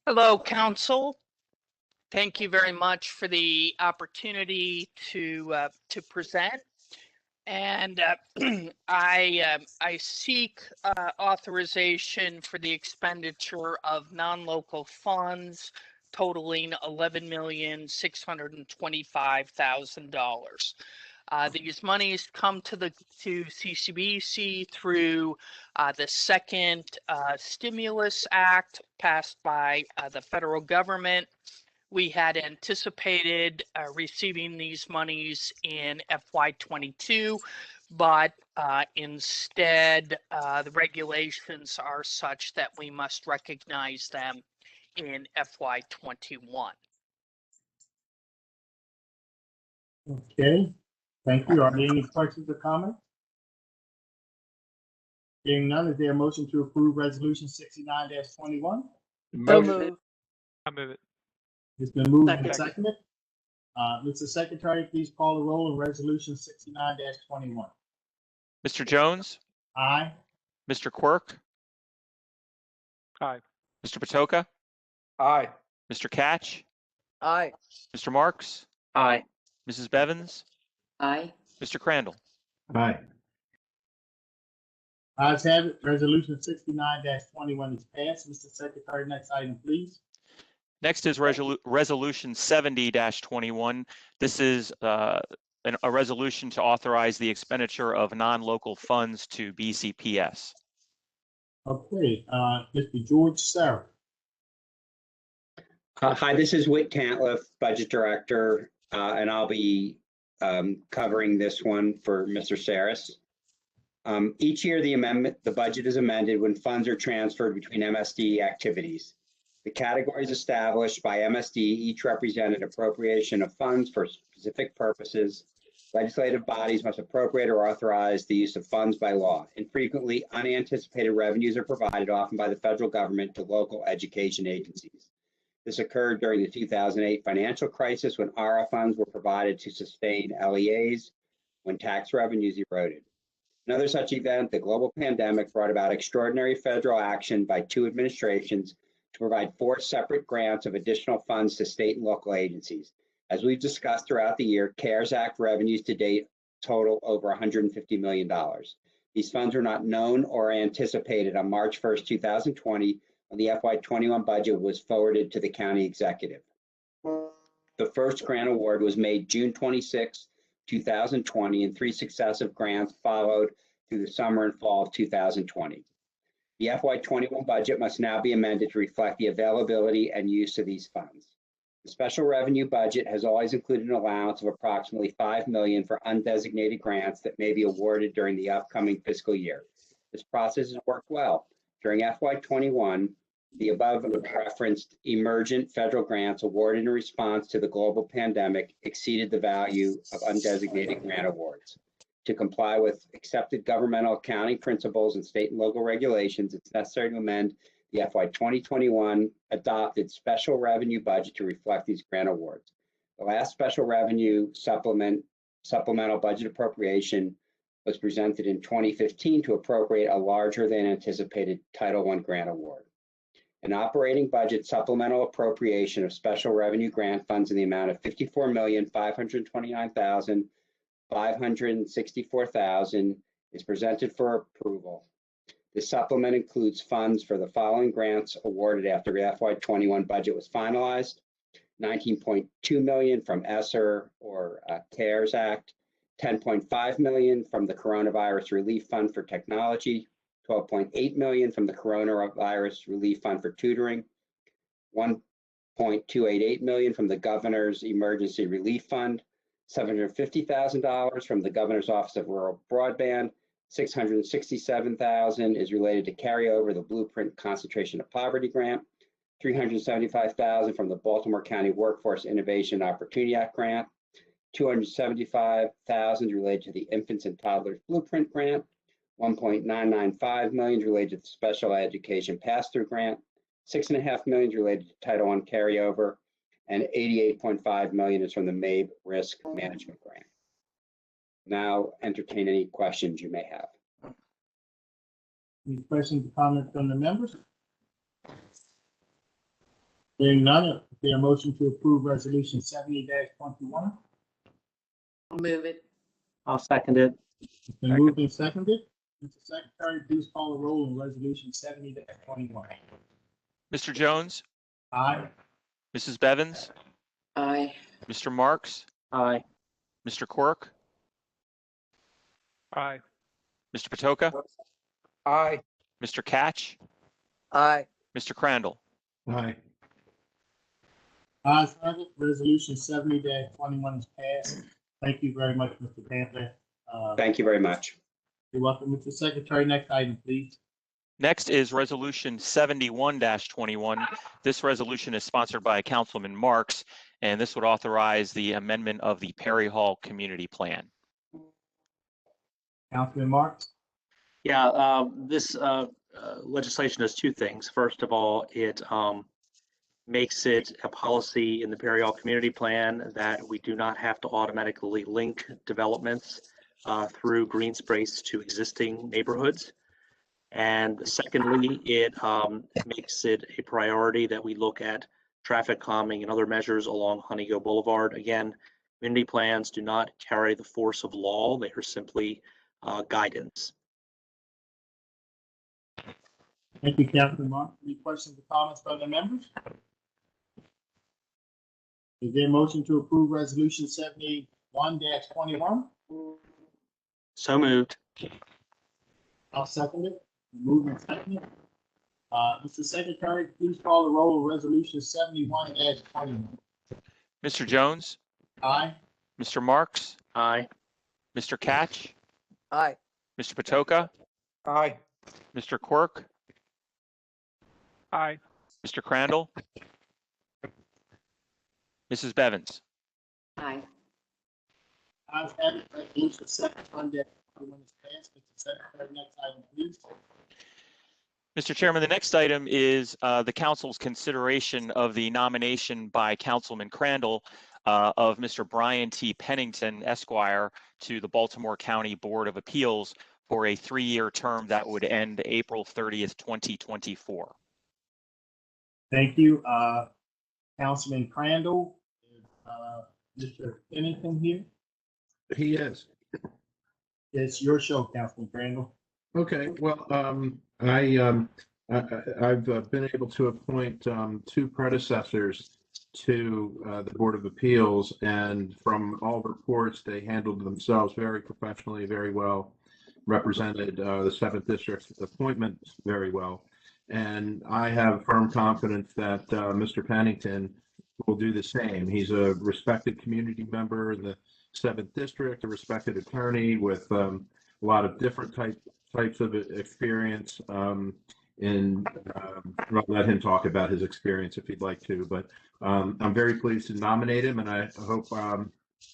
Hello, Council. Thank you very much for the opportunity to present. And I seek authorization for the expenditure of non-local funds totaling $11,625,000. These monies come to CCBC through the second stimulus act passed by the federal government. We had anticipated receiving these monies in FY22, but instead the regulations are such that we must recognize them in FY21. Okay, thank you. Are there any questions or comments? Hearing none, is there a motion to approve Resolution 69-21? Motion. I'll move it. It's been moved and Second. seconded. Mr. Secretary, please call the roll on Resolution 69-21. Mr. Jones, Aye. Mr. Quirk, Aye. Mr. Patoka, Aye. Mr. Catch, Aye. Mr. Marks, Aye. Mrs. Bevins, Aye. Mr. Crandall. Aye. Ayes have it. Resolution 69-21 is passed. Mr. Secretary, next item, please. Next is Resolution 70-21. This is a resolution to authorize the expenditure of non-local funds to BCPS. Okay, Mr. George Sarah. Hi, this is Whit Cantliff, Budget Director, and I'll be covering this one for Mr. Saris. Each year, the budget is amended when funds are transferred between MSD activities. The categories established by MSD each represent an appropriation of funds for specific purposes. Legislative bodies must appropriate or authorize the use of funds by law. Infrequently, unanticipated revenues are provided, often by the federal government, to local education agencies. This occurred during the 2008 financial crisis when ARA funds were provided to sustain LEAs when tax revenues eroded. Another such event, the global pandemic, brought about extraordinary federal action by two administrations to provide 4 separate grants of additional funds to state and local agencies. As we've discussed throughout the year, CARES Act revenues to date total over $150 million. These funds were not known or anticipated on March 1st, 2020, when the FY21 budget was forwarded to the county executive. The first grant award was made June 26, 2020, and 3 successive grants followed through the summer and fall of 2020. The FY21 budget must now be amended to reflect the availability and use of these funds. The special revenue budget has always included an allowance of approximately $5 million for undesignated grants that may be awarded during the upcoming fiscal year. This process has worked well. During FY21, the above referenced emergent federal grants awarded in response to the global pandemic exceeded the value of undesignated grant awards. To comply with accepted governmental accounting principles and state and local regulations, it's necessary to amend the FY 2021 adopted special revenue budget to reflect these grant awards. The last special revenue supplemental budget appropriation was presented in 2015 to appropriate a larger than anticipated Title I grant award. An operating budget supplemental appropriation of special revenue grant funds in the amount of $54,529,564 is presented for approval. This supplement includes funds for the following grants awarded after the FY21 budget was finalized: $19.2 million from ESSER or CARES Act, $10.5 million from the Coronavirus Relief Fund for Technology, $12.8 million from the Coronavirus Relief Fund for Tutoring, $1.288 million from the Governor's Emergency Relief Fund, $750,000 from the Governor's Office of Rural Broadband, $667,000 is related to carryover the Blueprint Concentration of Poverty Grant, $375,000 from the Baltimore County Workforce Innovation Opportunity Act Grant, $275,000 related to the Infants and Toddlers Blueprint Grant, $1.995 million related to the Special Education Pass-Through Grant, $6.5 million related to Title I carryover, and $88.5 million is from the MABE Risk Management Grant. Now entertain any questions you may have. Any questions or comments from the members? Hearing none, is there a motion to approve resolution 70-21? I'll move it. I'll second it. It's been moved and seconded. Mr. Secretary, please call the roll on resolution 70-21. Mr. Jones, Aye. Mrs. Bevins, Aye. Mr. Marks, Aye. Mr. Quirk, Aye. Mr. Patoka, Aye. Mr. Catch, Aye. Mr. Crandall. Aye. Ayes have it, resolution 70-21 is passed. Thank you very much, Mr. Panther. Thank you very much. You're welcome, Mr. Secretary. Next item, please. Next is Resolution 71-21. This resolution is sponsored by Councilman Marks, and this would authorize the amendment of the Perry Hall Community Plan. Councilman Marks? Yeah, this legislation does 2 things. First of all, it makes it a policy in the Perry Hall Community Plan that we do not have to automatically link developments through green space to existing neighborhoods. And secondly, it makes it a priority that we look at traffic calming and other measures along Honeygo Boulevard. Again, community plans do not carry the force of law. They are simply guidance. Thank you, Councilman Marks. Any questions or comments from the members? Is there a motion to approve resolution 71-21? So moved. I'll second it. Moving and seconded. Mr. Secretary, please call the roll of resolution 71-21. Mr. Jones, Aye. Mr. Marks, Aye. Mr. Catch, Aye. Mr. Patoka, Aye. Mr. Quirk, Aye. Mr. Crandall, Mrs. Bevins. Aye. Ayes have it. Resolution 71-21 is passed. Mr. Secretary, next item, please. Mr. Chairman, the next item is the council's consideration of the nomination by Councilman Crandall of Mr. Brian T. Pennington, Esquire, to the Baltimore County Board of Appeals for a 3-year term that would end April 30th, 2024. Thank you. Councilman Crandall, Mr. Pennington here. He is. It's your show, Councilman Crandall. Okay, well, I've been able to appoint two predecessors to the Board of Appeals, and from all reports, they handled themselves very professionally, very well, represented the 7th District appointment very well. And I have firm confidence that Mr. Pennington will do the same. He's a respected community member in the 7th District, a respected attorney with a lot of different types of experience. I'll let him talk about his experience if he'd like to, but I'm very pleased to nominate him, and I hope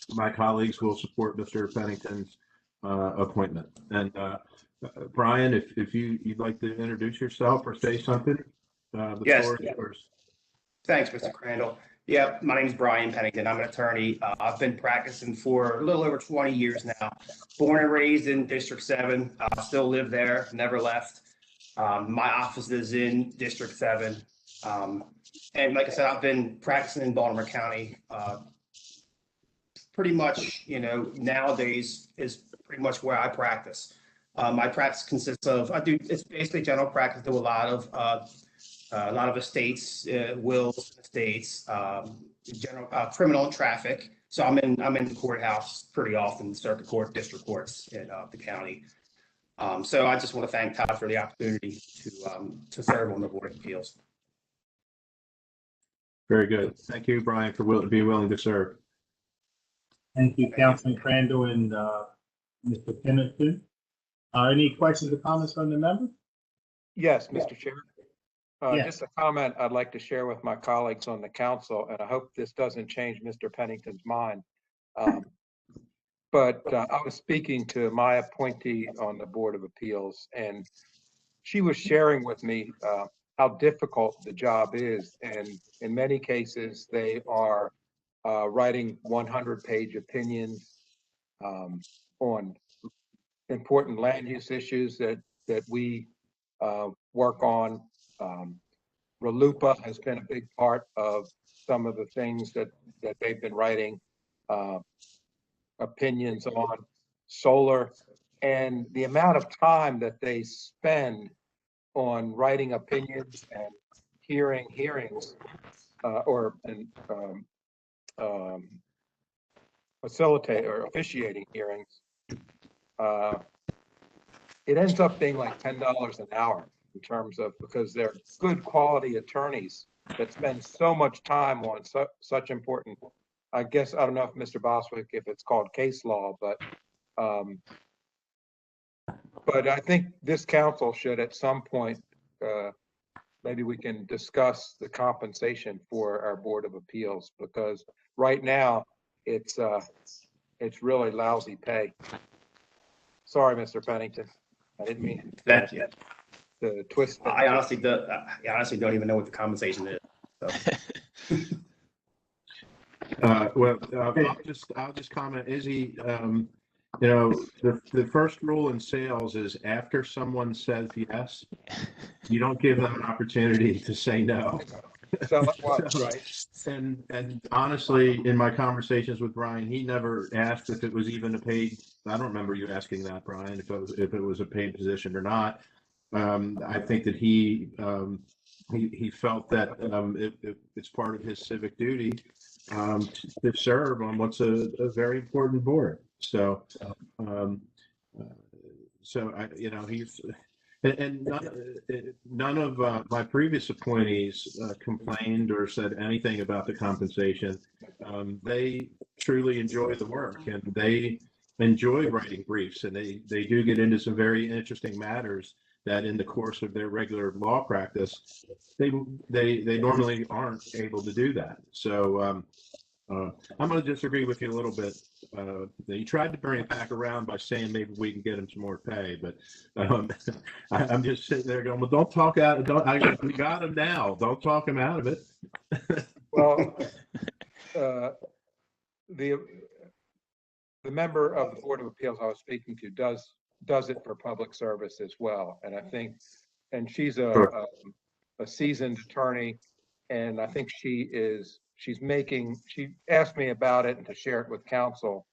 my colleagues will support Mr. Pennington's appointment. And Brian, if you'd like to introduce yourself or say something, the Yes. floor is yours. Thanks, Mr. Crandall. Yeah, my name is Brian Pennington. I'm an attorney. I've been practicing for a little over 20 years now. Born and raised in District 7. Still live there, never left. My office is in District 7. And like I said, I've been practicing in Baltimore County pretty much, nowadays is pretty much where I practice. My practice consists of, it's basically general practice, do a lot of estates, wills, estates, general criminal and traffic. So I'm in the courthouse pretty often, circuit court, district courts in the county. So I just want to thank Todd for the opportunity to serve on the Board of Appeals. Very good. Thank you, Brian, for being willing to serve. Thank you, Councilman Crandall and Mr. Pennington. Any questions or comments from the member? Yes, Mr. Chair. Yes. Just a comment I'd like to share with my colleagues on the council, and I hope this doesn't change Mr. Pennington's mind. But I was speaking to my appointee on the Board of Appeals, and she was sharing with me how difficult the job is. And in many cases, they are writing 100-page opinions on important land use issues that we work on. RLUIPA has been a big part of some of the things that they've been writing opinions on. Solar, and the amount of time that they spend on writing opinions and hearings facilitate or officiating hearings, it ends up being like $10 an hour in terms of, because they're good quality attorneys that spend so much time on such important, I guess, I don't know if Mr. Boswick, if it's called case law, but I think this council should at some point, maybe we can discuss the compensation for our Board of Appeals, because right now it's really lousy pay. Sorry, Mr. Pennington. I didn't mean Thank you. To twist. I honestly don't even know what the compensation is. So. I'll just comment, Izzy. The first rule in sales is after someone says yes, you don't give them an opportunity to say no. So, right. And honestly, in my conversations with Brian, he never asked if it was even a paid. I don't remember you asking that, Brian, if it was a paid position or not. I think that he felt that it's part of his civic duty to serve on what's a very important board. So And none of my previous appointees complained or said anything about the compensation. They truly enjoy the work and they enjoy writing briefs, and they do get into some very interesting matters that in the course of their regular law practice, they normally aren't able to do that. So I'm going to disagree with you a little bit. You tried to bring it back around by saying maybe we can get him some more pay, but I'm just sitting there going, well, don't talk out. We got him now. Don't talk him out of it. Well, the member of the Board of Appeals I was speaking to does it for public service as well. And I think, and she's a seasoned attorney, and I think she asked me about it and to share it with council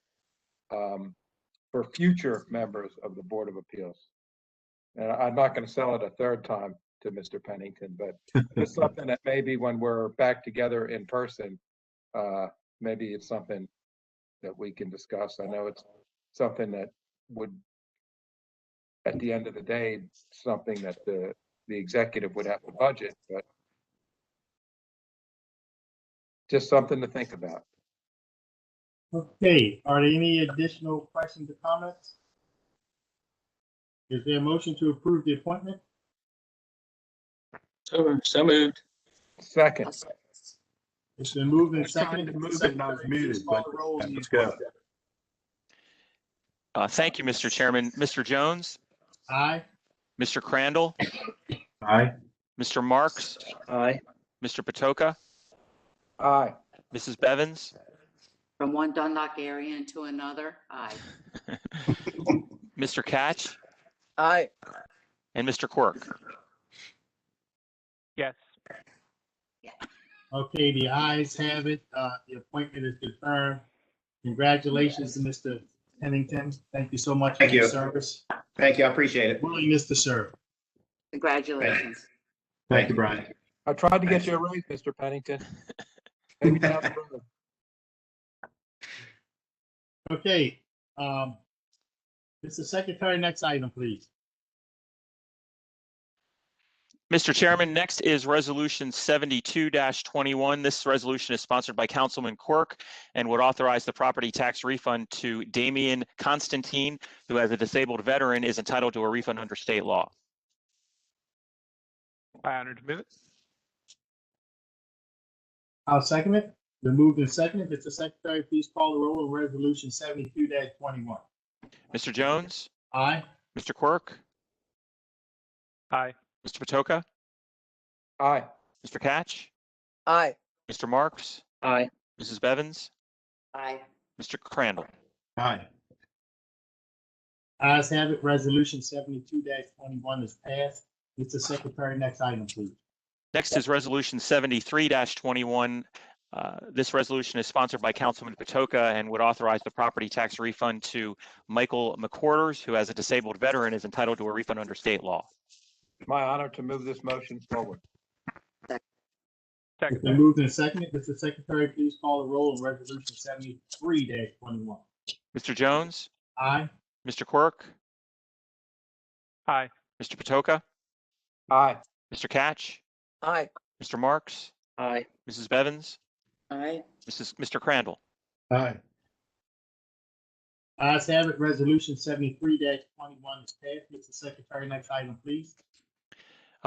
for future members of the Board of Appeals. And I'm not going to sell it a third time to Mr. Pennington, but it's something that maybe when we're back together in person, maybe it's something that we can discuss. I know it's something that would, at the end of the day, something that the executive would have to budget, but just something to think about. Okay, are there any additional questions or comments? Is there a motion to approve the appointment? So moved. Second. It's been moved and I tried seconded. to move it and I was muted, but let's go. Thank you, Mr. Chairman. Mr. Jones, Aye. Mr. Crandall, Aye. Mr. Marks, Aye. Mr. Patoka, Aye. Mrs. Bevins, From one Dundalkarian to another, aye. Mr. Catch, Aye. and Mr. Quirk. Yes. Okay, the ayes have it. The appointment is confirmed. Congratulations to Mr. Pennington. Thank you so much for Thank your you. service. Thank you. I appreciate it. Willingness to serve. Congratulations. Thank you, Brian. I tried to get you a raise, Mr. Pennington. Maybe down the road. Okay, Mr. Secretary, next item, please. Mr. Chairman, next is Resolution 72-21. This resolution is sponsored by Councilman Quirk and would authorize the property tax refund to Damian Constantine, who as a disabled veteran is entitled to a refund under state law. I honor to move it. I'll second it. The moved and seconded. Mr. Secretary, please call the roll on Resolution 72-21. Mr. Jones, Aye. Mr. Quirk, Aye. Mr. Patoka, Aye. Mr. Catch, Aye. Mr. Marks, Aye. Mrs. Bevins, Aye. Mr. Crandall. Aye. Ayes have it. Resolution 72-21 is passed. Mr. Secretary, next item, please. Next is Resolution 73-21. This resolution is sponsored by Councilman Patoka and would authorize the property tax refund to Michael McQuarters, who as a disabled veteran is entitled to a refund under state law. My honor to move this motion forward. It's been moved and seconded. Mr. Secretary, please call the roll on Resolution 73-21. Mr. Jones, Aye. Mr. Quirk, Aye. Mr. Patoka, Aye. Mr. Catch, Aye. Mr. Marks, Aye. Mrs. Bevins, Aye. Mr. Crandall. Aye. Ayes have it. Resolution 73-21 is passed. Mr. Secretary, next item, please.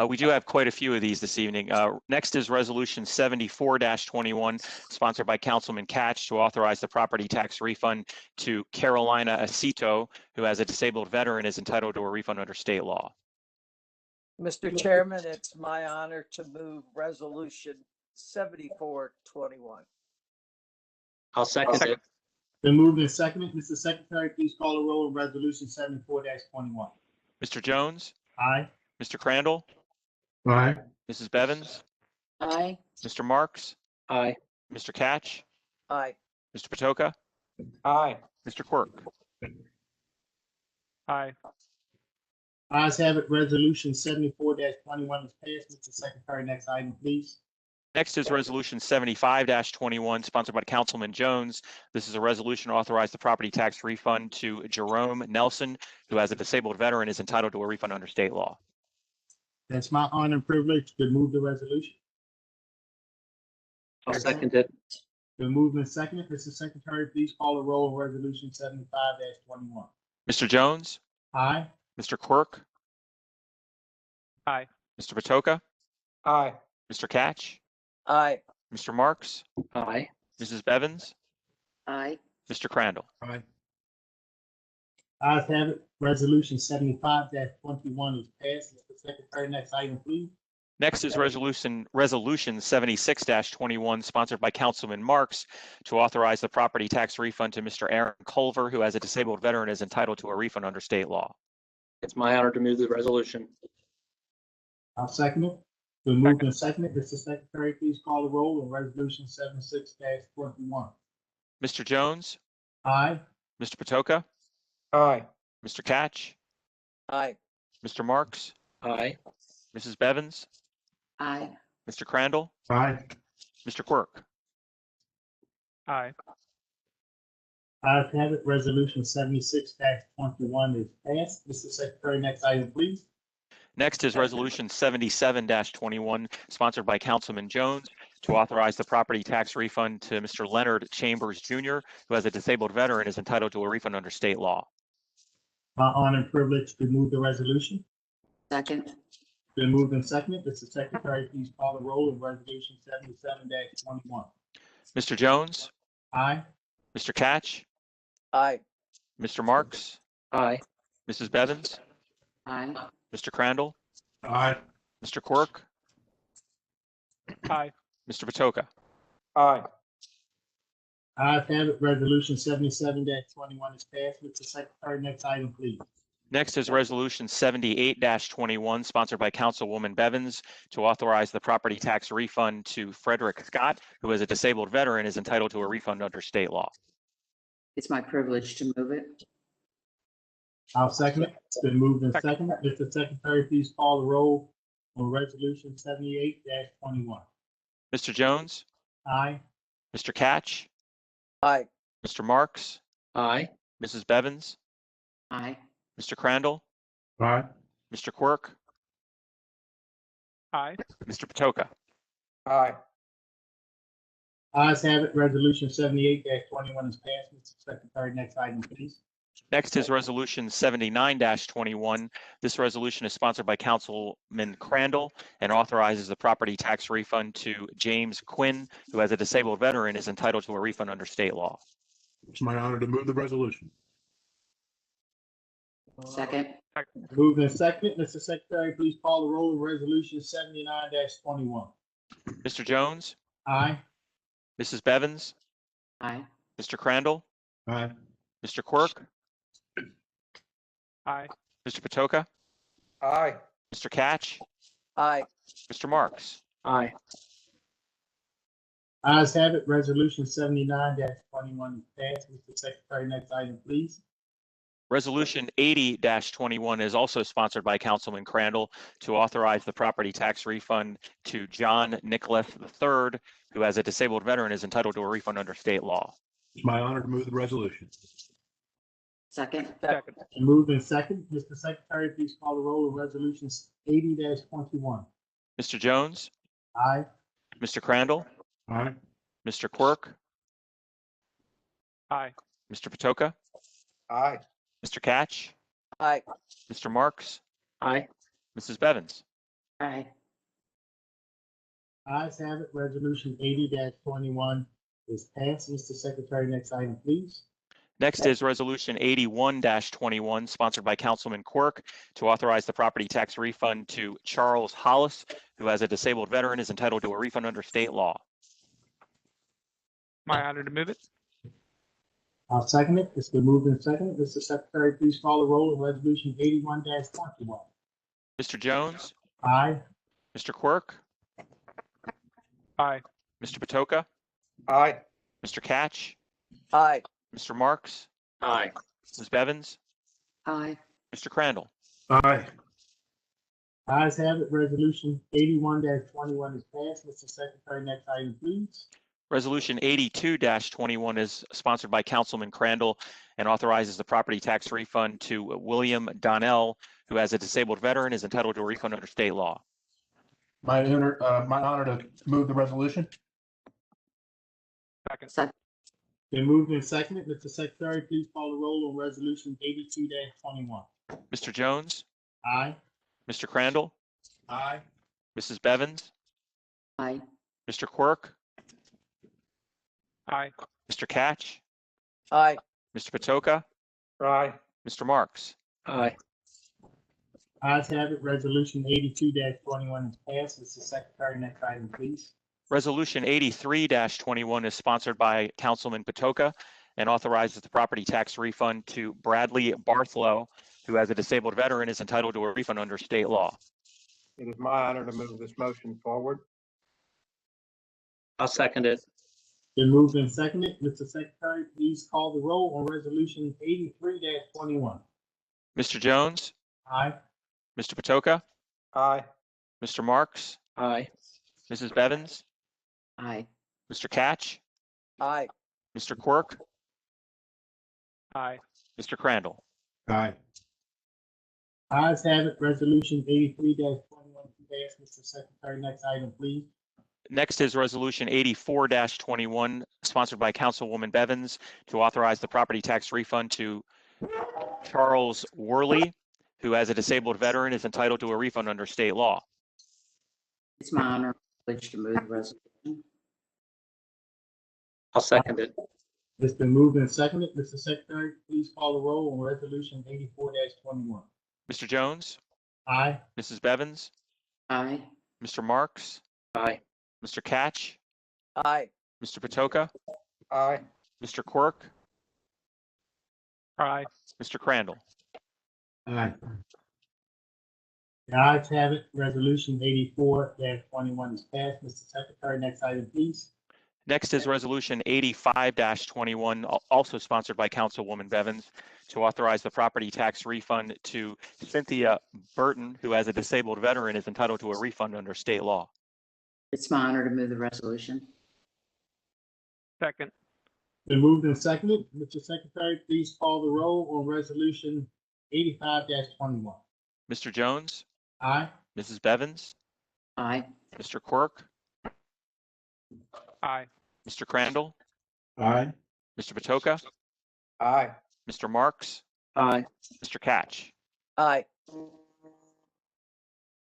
We do have quite a few of these this evening. Next is Resolution 74-21, sponsored by Councilman Catch, to authorize the property tax refund to Carolina Acito, who as a disabled veteran is entitled to a refund under state law. Mr. Chairman, it's my honor to move Resolution 74-21. I'll second it. Been moved and seconded. Mr. Secretary, please call the roll on Resolution 74-21. Mr. Jones, Aye. Mr. Crandall, Aye. Mrs. Bevins, Aye. Mr. Marks, Aye. Mr. Catch, Aye. Mr. Patoka, Aye. Mr. Quirk. Aye. Ayes have it. Resolution 74-21 is passed. Mr. Secretary, next item, please. Next is Resolution 75-21, sponsored by Councilman Jones. This is a resolution to authorize the property tax refund to Jerome Nelson, who as a disabled veteran is entitled to a refund under state law. It's my honor and privilege to move the resolution. I'll second it. Been moved and seconded. Mr. Secretary, please call the roll on resolution 75-21. Mr. Jones, Aye. Mr. Quirk, Aye. Mr. Patoka, Aye. Mr. Catch, Aye. Mr. Marks, Aye. Mrs. Bevins, Aye. Mr. Crandall. Aye. Ayes have it. Resolution 75-21 is passed. Mr. Secretary, next item, please. Next is Resolution 76-21, sponsored by Councilman Marks, to authorize the property tax refund to Mr. Aaron Culver, who as a disabled veteran is entitled to a refund under state law. It's my honor to move the resolution. I'll second it. Been moved and seconded. Mr. Secretary, please call the roll on resolution 76-21. Mr. Jones, Aye. Mr. Patoka, Aye. Mr. Catch, Aye. Mr. Marks, Aye. Mrs. Bevins, Aye. Mr. Crandall, Aye. Mr. Quirk. Aye. Ayes have it. Resolution 76-21 is passed. Mr. Secretary, next item, please. Next is Resolution 77-21, sponsored by Councilman Jones, to authorize the property tax refund to Mr. Leonard Chambers Jr., who as a disabled veteran is entitled to a refund under state law. My honor and privilege to move the resolution. Second. Been moved and seconded. Mr. Secretary, please call the roll on resolution 77-21. Mr. Jones, Aye. Mr. Catch, Aye. Mr. Marks, Aye. Mrs. Bevins, Aye. Mr. Crandall, Aye. Mr. Quirk, Aye. Mr. Patoka. Aye. Ayes have it. Resolution 77-21 is passed. Mr. Secretary, next item, please. Next is Resolution 78-21, sponsored by Councilwoman Bevins, to authorize the property tax refund to Frederick Scott, who as a disabled veteran is entitled to a refund under state law. It's my privilege to move it. I'll second it. It's been moved and seconded. Mr. Secretary, please call the roll on resolution 78-21. Mr. Jones, Aye. Mr. Catch, Aye. Mr. Marks, Aye. Mrs. Bevins, Aye. Mr. Crandall, Aye. Mr. Quirk, Aye. Mr. Patoka. Aye. Ayes have it. Resolution 78-21 is passed. Mr. Secretary, next item, please. Next is Resolution 79-21. This resolution is sponsored by Councilman Crandall and authorizes the property tax refund to James Quinn, who as a disabled veteran is entitled to a refund under state law. It's my honor to move the resolution. Second. Moved and seconded. Mr. Secretary, please call the roll on resolution 79-21. Mr. Jones, Aye. Mrs. Bevins, Aye. Mr. Crandall, Aye. Mr. Quirk, Aye. Mr. Patoka, Aye. Mr. Catch, Aye. Mr. Marks. Aye. Ayes have it. Resolution 79-21 is passed. Mr. Secretary, next item, please. Resolution 80-21 is also sponsored by Councilman Crandall to authorize the property tax refund to John Nicholas III, who as a disabled veteran is entitled to a refund under state law. It's my honor to move the resolution. Second. Second. Moved and seconded. Mr. Secretary, please call the roll on resolution 80-21. Mr. Jones, Aye. Mr. Crandall, Aye. Mr. Quirk, Aye. Mr. Patoka, Aye. Mr. Catch, Aye. Mr. Marks, Aye. Mrs. Bevins. Aye. Ayes have it. Resolution 80-21 is passed. Mr. Secretary, next item, please. Next is Resolution 81-21, sponsored by Councilman Quirk, to authorize the property tax refund to Charles Hollis, who as a disabled veteran is entitled to a refund under state law. My honor to move it. I'll second it. It's been moved and seconded. Mr. Secretary, please call the roll on resolution 81-21. Mr. Jones, Aye. Mr. Quirk, Aye. Mr. Patoka, Aye. Mr. Catch, Aye. Mr. Marks, Aye. Mrs. Bevins, Aye. Mr. Crandall. Aye. Ayes have it, resolution 81-21 is passed. Mr. Secretary, next item, please. Resolution 82-21 is sponsored by Councilman Crandall and authorizes the property tax refund to William Donnell, who as a disabled veteran is entitled to a refund under state law. My honor to move the resolution. Second. Been moved and seconded. Mr. Secretary, please call the roll on resolution 82-21. Mr. Jones, Aye. Mr. Crandall, Aye. Mrs. Bevins, Aye. Mr. Quirk, Aye. Mr. Catch, Aye. Mr. Patoka, Aye. Mr. Marks. Aye. Ayes have it, resolution 82-21 is passed. Mr. Secretary, next item, please. Resolution 83-21 is sponsored by Councilman Patoka and authorizes the property tax refund to Bradley Barthlow, who as a disabled veteran is entitled to a refund under state law. It is my honor to move this motion forward. I'll second it. Been moved and seconded. Mr. Secretary, please call the roll on resolution 83-21. Mr. Jones, Aye. Mr. Patoka, Aye. Mr. Marks, Aye. Mrs. Bevins, Aye. Mr. Catch, Aye. Mr. Quirk, Aye. Mr. Crandall. Aye. Ayes have it, resolution 83-21 is passed. Mr. Secretary, next item, please. Next is Resolution 84-21, sponsored by Councilwoman Bevins, to authorize the property tax refund to Charles Worley, who as a disabled veteran is entitled to a refund under state law. It's my honor and privilege to move the resolution. I'll second it. It's been moved and seconded. Mr. Secretary, please call the roll on resolution 84-21. Mr. Jones, Aye. Mrs. Bevins, Aye. Mr. Marks, Aye. Mr. Catch, Aye. Mr. Patoka, Aye. Mr. Quirk, Aye. Mr. Crandall. Aye. The ayes have it, resolution 84-21 is passed. Mr. Secretary, next item, please. Next is Resolution 85-21, also sponsored by Councilwoman Bevins, to authorize the property tax refund to Cynthia Burton, who as a disabled veteran is entitled to a refund under state law. It's my honor to move the resolution. Second. Been moved and seconded. Mr. Secretary, please call the roll on resolution 85-21. Mr. Jones, Aye. Mrs. Bevins, Aye. Mr. Quirk, Aye. Mr. Crandall, Aye. Mr. Patoka, Aye. Mr. Marks, Aye. Mr. Catch. Aye.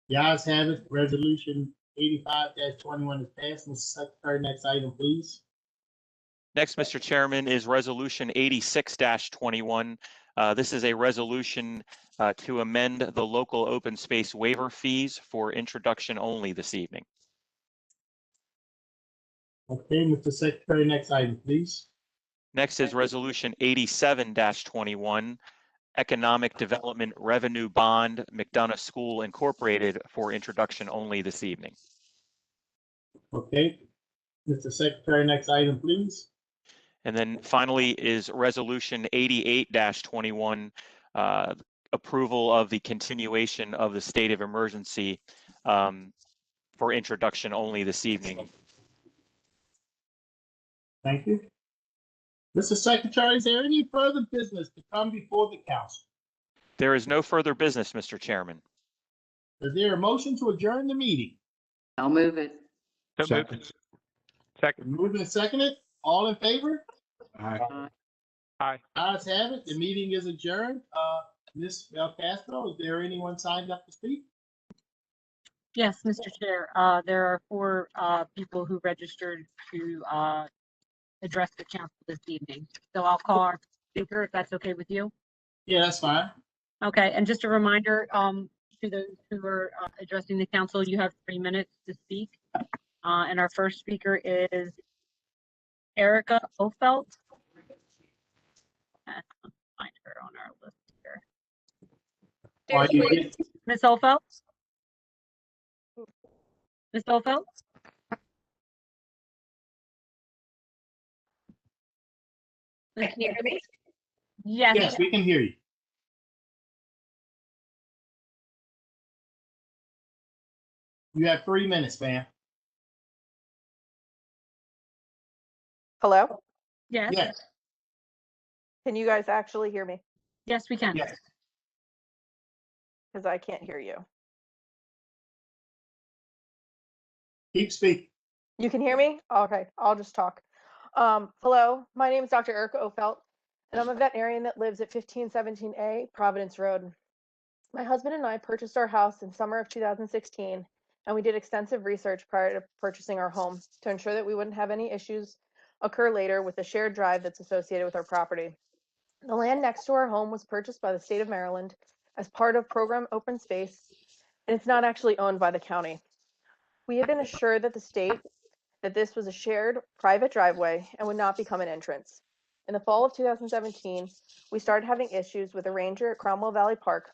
The ayes have it, resolution 85-21 is passed. Mr. Secretary, next item, please. Next, Mr. Chairman, is Resolution 86-21. This is a resolution to amend the local open space waiver fees for introduction only this evening. Okay, Mr. Secretary, next item, please. Next is Resolution 87-21, Economic Development Revenue Bond, McDonough School Incorporated, for introduction only this evening. Okay, Mr. Secretary, next item, please. And then finally is Resolution 88-21, approval of the continuation of the state of emergency for introduction only this evening. Thank you. Mr. Secretary, is there any further business to come before the council? There is no further business, Mr. Chairman. Is there a motion to adjourn the meeting? I'll move it. So moved. Second. Moved and seconded. All in favor? Aye. Aye. Ayes have it. The meeting is adjourned. Ms. Belcastro, is there anyone signed up to speak? Yes, Mr. Chair. There are 4 people who registered to address the council this evening. So I'll call our speaker if that's okay with you. Yeah, that's fine. Okay, and just a reminder to those who are addressing the council, you have 3 minutes to speak. And our first speaker is Erica Ofelt. Let's find her on our list here. Ms. Ofelt? Ms. Ofelt? Can you hear me? Yes. Yes, we can hear you. You have 3 minutes, ma'am. Hello? Yes, Yes, Can you guys actually hear me? yes, we can. yes. Because I can't hear you. Keep speaking. You can hear me? Okay, I'll just talk. Hello, my name is Dr. Erica Ofelt, and I'm a veterinarian that lives at 1517A Providence Road. My husband and I purchased our house in summer of 2016, and we did extensive research prior to purchasing our home to ensure that we wouldn't have any issues occur later with the shared drive that's associated with our property. The land next to our home was purchased by the state of Maryland as part of program open space, and it's not actually owned by the county. We have been assured that the state that this was a shared private driveway and would not become an entrance. In the fall of 2017, we started having issues with a ranger at Cromwell Valley Park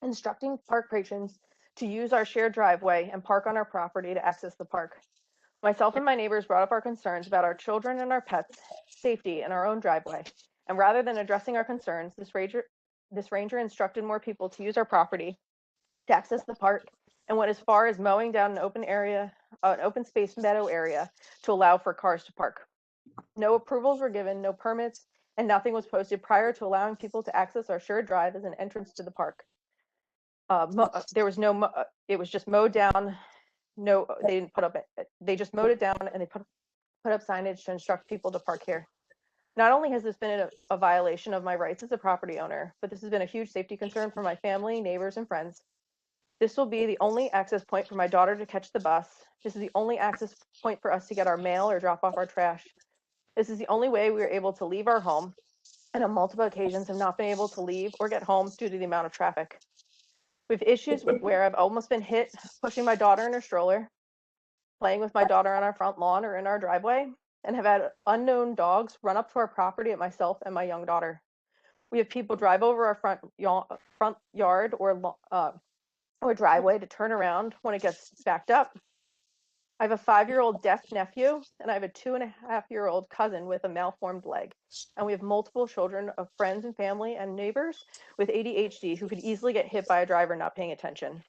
instructing park patrons to use our shared driveway and park on our property to access the park. Myself and my neighbors brought up our concerns about our children and our pets' safety in our own driveway. And rather than addressing our concerns, this ranger instructed more people to use our property to access the park and went as far as mowing down an open space meadow area to allow for cars to park. No approvals were given, no permits, and nothing was posted prior to allowing people to access our shared drive as an entrance to the park. There was no, it was just mowed down. No, they didn't put up it. They just mowed it down and they put up signage to instruct people to park here. Not only has this been a violation of my rights as a property owner, but this has been a huge safety concern for my family, neighbors, and friends. This will be the only access point for my daughter to catch the bus. This is the only access point for us to get our mail or drop off our trash. This is the only way we are able to leave our home, and on multiple occasions have not been able to leave or get home due to the amount of traffic. We have issues where I've almost been hit pushing my daughter in her stroller, playing with my daughter on our front lawn or in our driveway, and have had unknown dogs run up to our property at myself and my young daughter. We have people drive over our front yard or driveway to turn around when it gets backed up. I have a 5-year-old deaf nephew, and I have a 2.5-year-old cousin with a malformed leg. And we have multiple children of friends and family and neighbors with ADHD who could easily get hit by a driver not paying attention.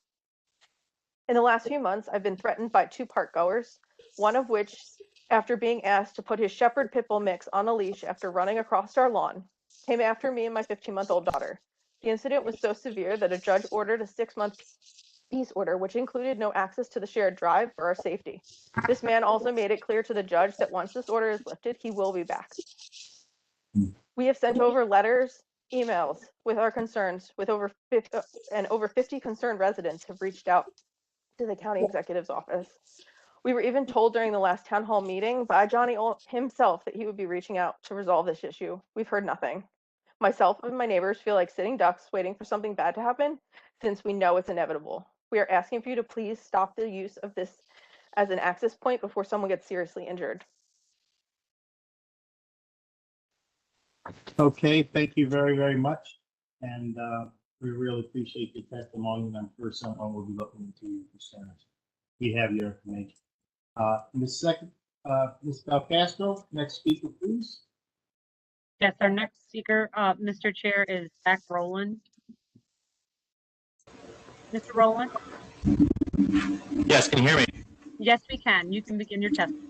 In the last few months, I've been threatened by 2 park goers, one of which, after being asked to put his Shepherd Pit Bull mix on a leash after running across our lawn, came after me and my 15-month-old daughter. The incident was so severe that a judge ordered a 6-month peace order, which included no access to the shared drive for our safety. This man also made it clear to the judge that once this order is lifted, he will be back. We have sent over letters, emails with our concerns, with over 50 concerned residents have reached out to the county executive's office. We were even told during the last town hall meeting by Johnny himself that he would be reaching out to resolve this issue. We've heard nothing. Myself and my neighbors feel like sitting ducks waiting for something bad to happen since we know it's inevitable. We are asking for you to please stop the use of this as an access point before someone gets seriously injured. Okay, thank you very, very much. And we really appreciate your testimony, and I'm sure someone will be looking into your concerns. We have your information. Ms. Belcastro, next speaker, please. Yes, our next speaker, Mr. Chair, is Zach Rowland. Mr. Rowland? Yes, can you hear me? Yes, we can. You can begin your testimony.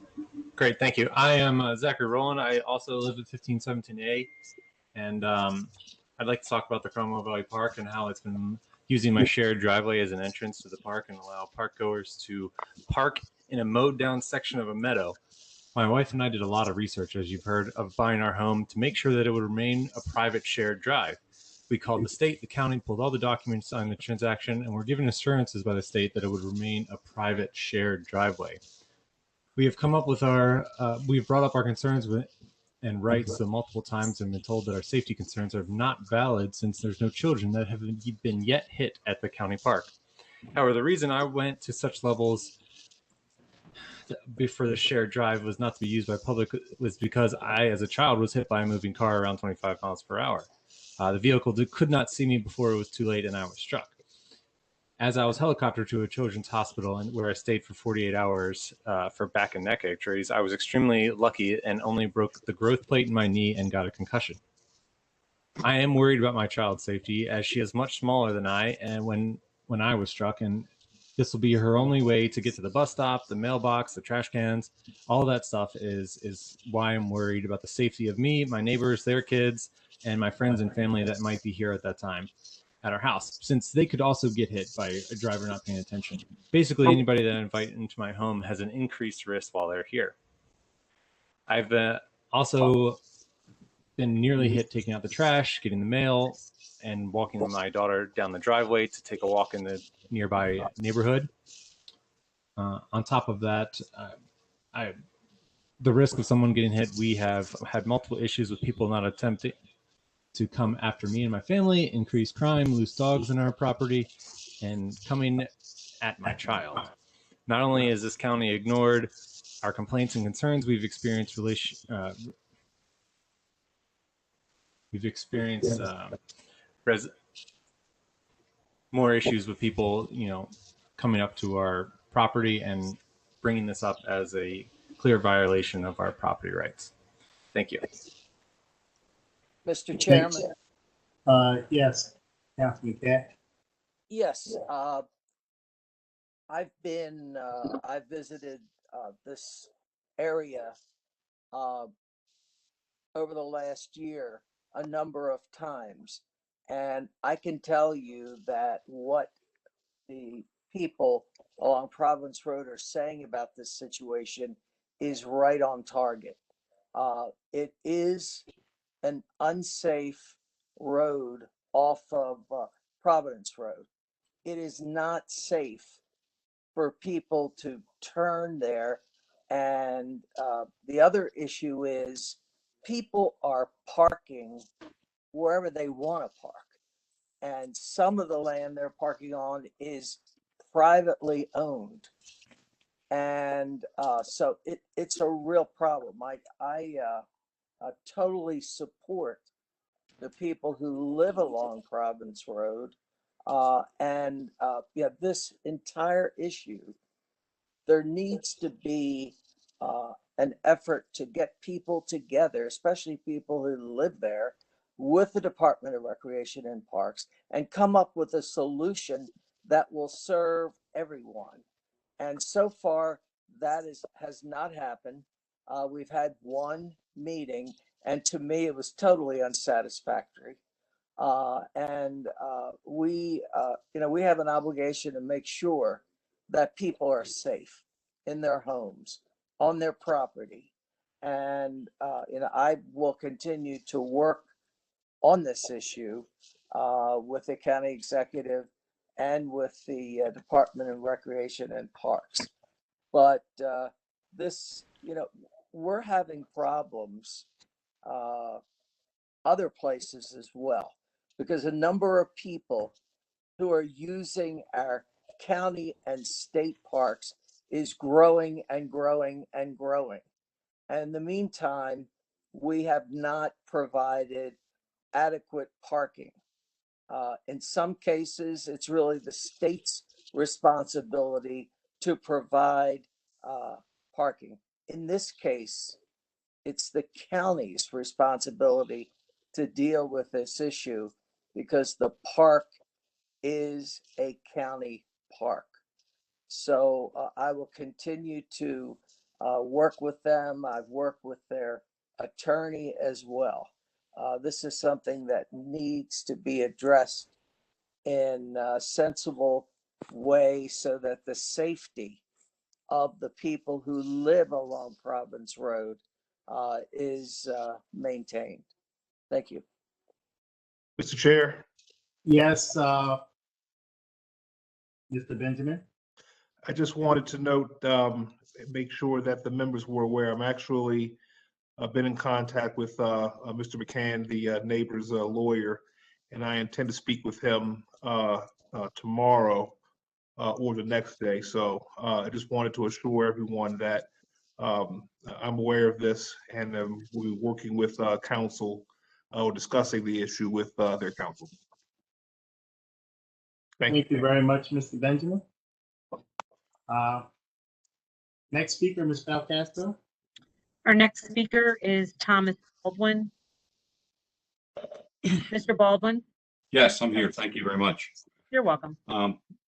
Great, thank you. I am Zachary Rowland. I also live at 1517A, and I'd like to talk about the Cromwell Valley Park and how it's been using my shared driveway as an entrance to the park and allow park goers to park in a mowed down section of a meadow. My wife and I did a lot of research, as you've heard, of buying our home to make sure that it would remain a private shared drive. We called the state, the county, pulled all the documents on the transaction, and were given assurances by the state that it would remain a private shared driveway. We have come up with we've brought up our concerns and rights multiple times and been told that our safety concerns are not valid since there's no children that have been yet hit at the county park. However, the reason I went to such levels before the shared drive was not to be used by public was because I, as a child, was hit by a moving car around 25 miles per hour. The vehicle could not see me before it was too late and I was struck. As I was helicoptered to a children's hospital and where I stayed for 48 hours for back and neck x-rays, I was extremely lucky and only broke the growth plate in my knee and got a concussion. I am worried about my child's safety as she is much smaller than I and when I was struck, and This will be her only way to get to the bus stop, the mailbox, the trash cans. All that stuff is why I'm worried about the safety of me, my neighbors, their kids, and my friends and family that might be here at that time at our house, since they could also get hit by a driver not paying attention. Basically, anybody that I invite into my home has an increased risk while they're here. I've also been nearly hit taking out the trash, getting the mail, and walking my daughter down the driveway to take a walk in the nearby neighborhood. On top of that, the risk of someone getting hit, we have had multiple issues with people not attempting to come after me and my family, increased crime, loose dogs in our property, and coming at my child. Not only has this county ignored our complaints and concerns, we've experienced more issues with people, coming up to our property and bringing this up as a clear violation of our property rights. Thank you. Mr. Chairman. Yes, Councilman Catt. Yes, I've visited this area over the last year a number of times, and I can tell you that what the people along Providence Road are saying about this situation is right on target. It is an unsafe road off of Providence Road. It is not safe for people to turn there. And the other issue is people are parking wherever they want to park. And some of the land they're parking on is privately owned. And so it's a real problem. I totally support the people who live along Providence Road. This entire issue, there needs to be an effort to get people together, especially people who live there, with the Department of Recreation and Parks, and come up with a solution that will serve everyone. And so far, that has not happened. We've had one meeting, and to me, it was totally unsatisfactory. We have an obligation to make sure that people are safe in their homes, on their property. And, I will continue to work on this issue with the county executive and with the Department of Recreation and Parks. But we're having problems other places as well, because a number of people who are using our county and state parks is growing and growing and growing. And in the meantime, we have not provided adequate parking. In some cases, it's really the state's responsibility to provide parking. In this case, it's the county's responsibility to deal with this issue because the park is a county park. So I will continue to work with them. I've worked with their attorney as well. This is something that needs to be addressed in a sensible way so that the safety of the people who live along Providence Road is maintained. Thank you. Mr. Chair. Yes, Mr. Benjamin. I just wanted to note, make sure that the members were aware. I'm actually been in contact with Mr. McCann, the neighbor's lawyer, and I intend to speak with him tomorrow or the next day. So I just wanted to assure everyone that I'm aware of this, and we'll be working with council or discussing the issue with their council. Thank you very much, Mr. Benjamin. Next speaker, Ms. Valcastro. Our next speaker is Thomas Baldwin. Mr. Baldwin? Yes, I'm here. Thank you very much. You're welcome.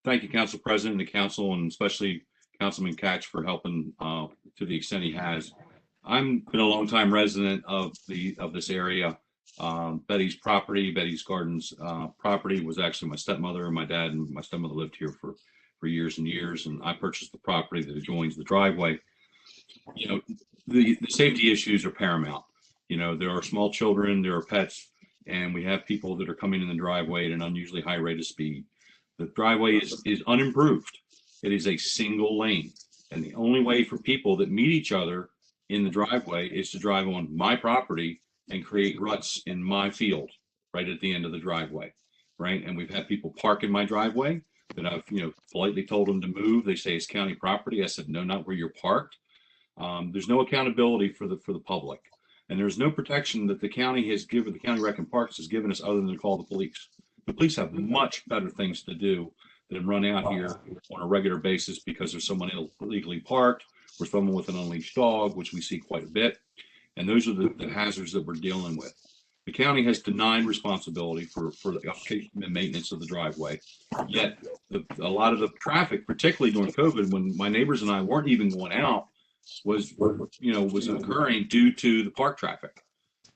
Thank you, Council President, the council, and especially Councilman Catch for helping to the extent he has. I'm been a longtime resident of this area. Betty's Gardens property was actually my stepmother and my dad and my stepmother lived here for years and years. And I purchased the property that adjoins the driveway. You know, the safety issues are paramount. You know, there are small children, there are pets, and we have people that are coming in the driveway at an unusually high rate of speed. The driveway is unimproved. It is a single lane. And the only way for people that meet each other in the driveway is to drive on my property and create ruts in my field right at the end of the driveway, right? And we've had people park in my driveway that I've, politely told them to move. They say it's county property. I said, no, not where you're parked. There's no accountability for the public. And there's no protection that the county has given, the County Rec and Parks has given us other than to call the police. The police have much better things to do than run out here on a regular basis because there's someone illegally parked or someone with an unleashed dog, which we see quite a bit. And those are the hazards that we're dealing with. The county has denied responsibility for the upkeep and maintenance of the driveway. Yet a lot of the traffic, particularly during COVID, when my neighbors and I weren't even going out, was occurring due to the park traffic.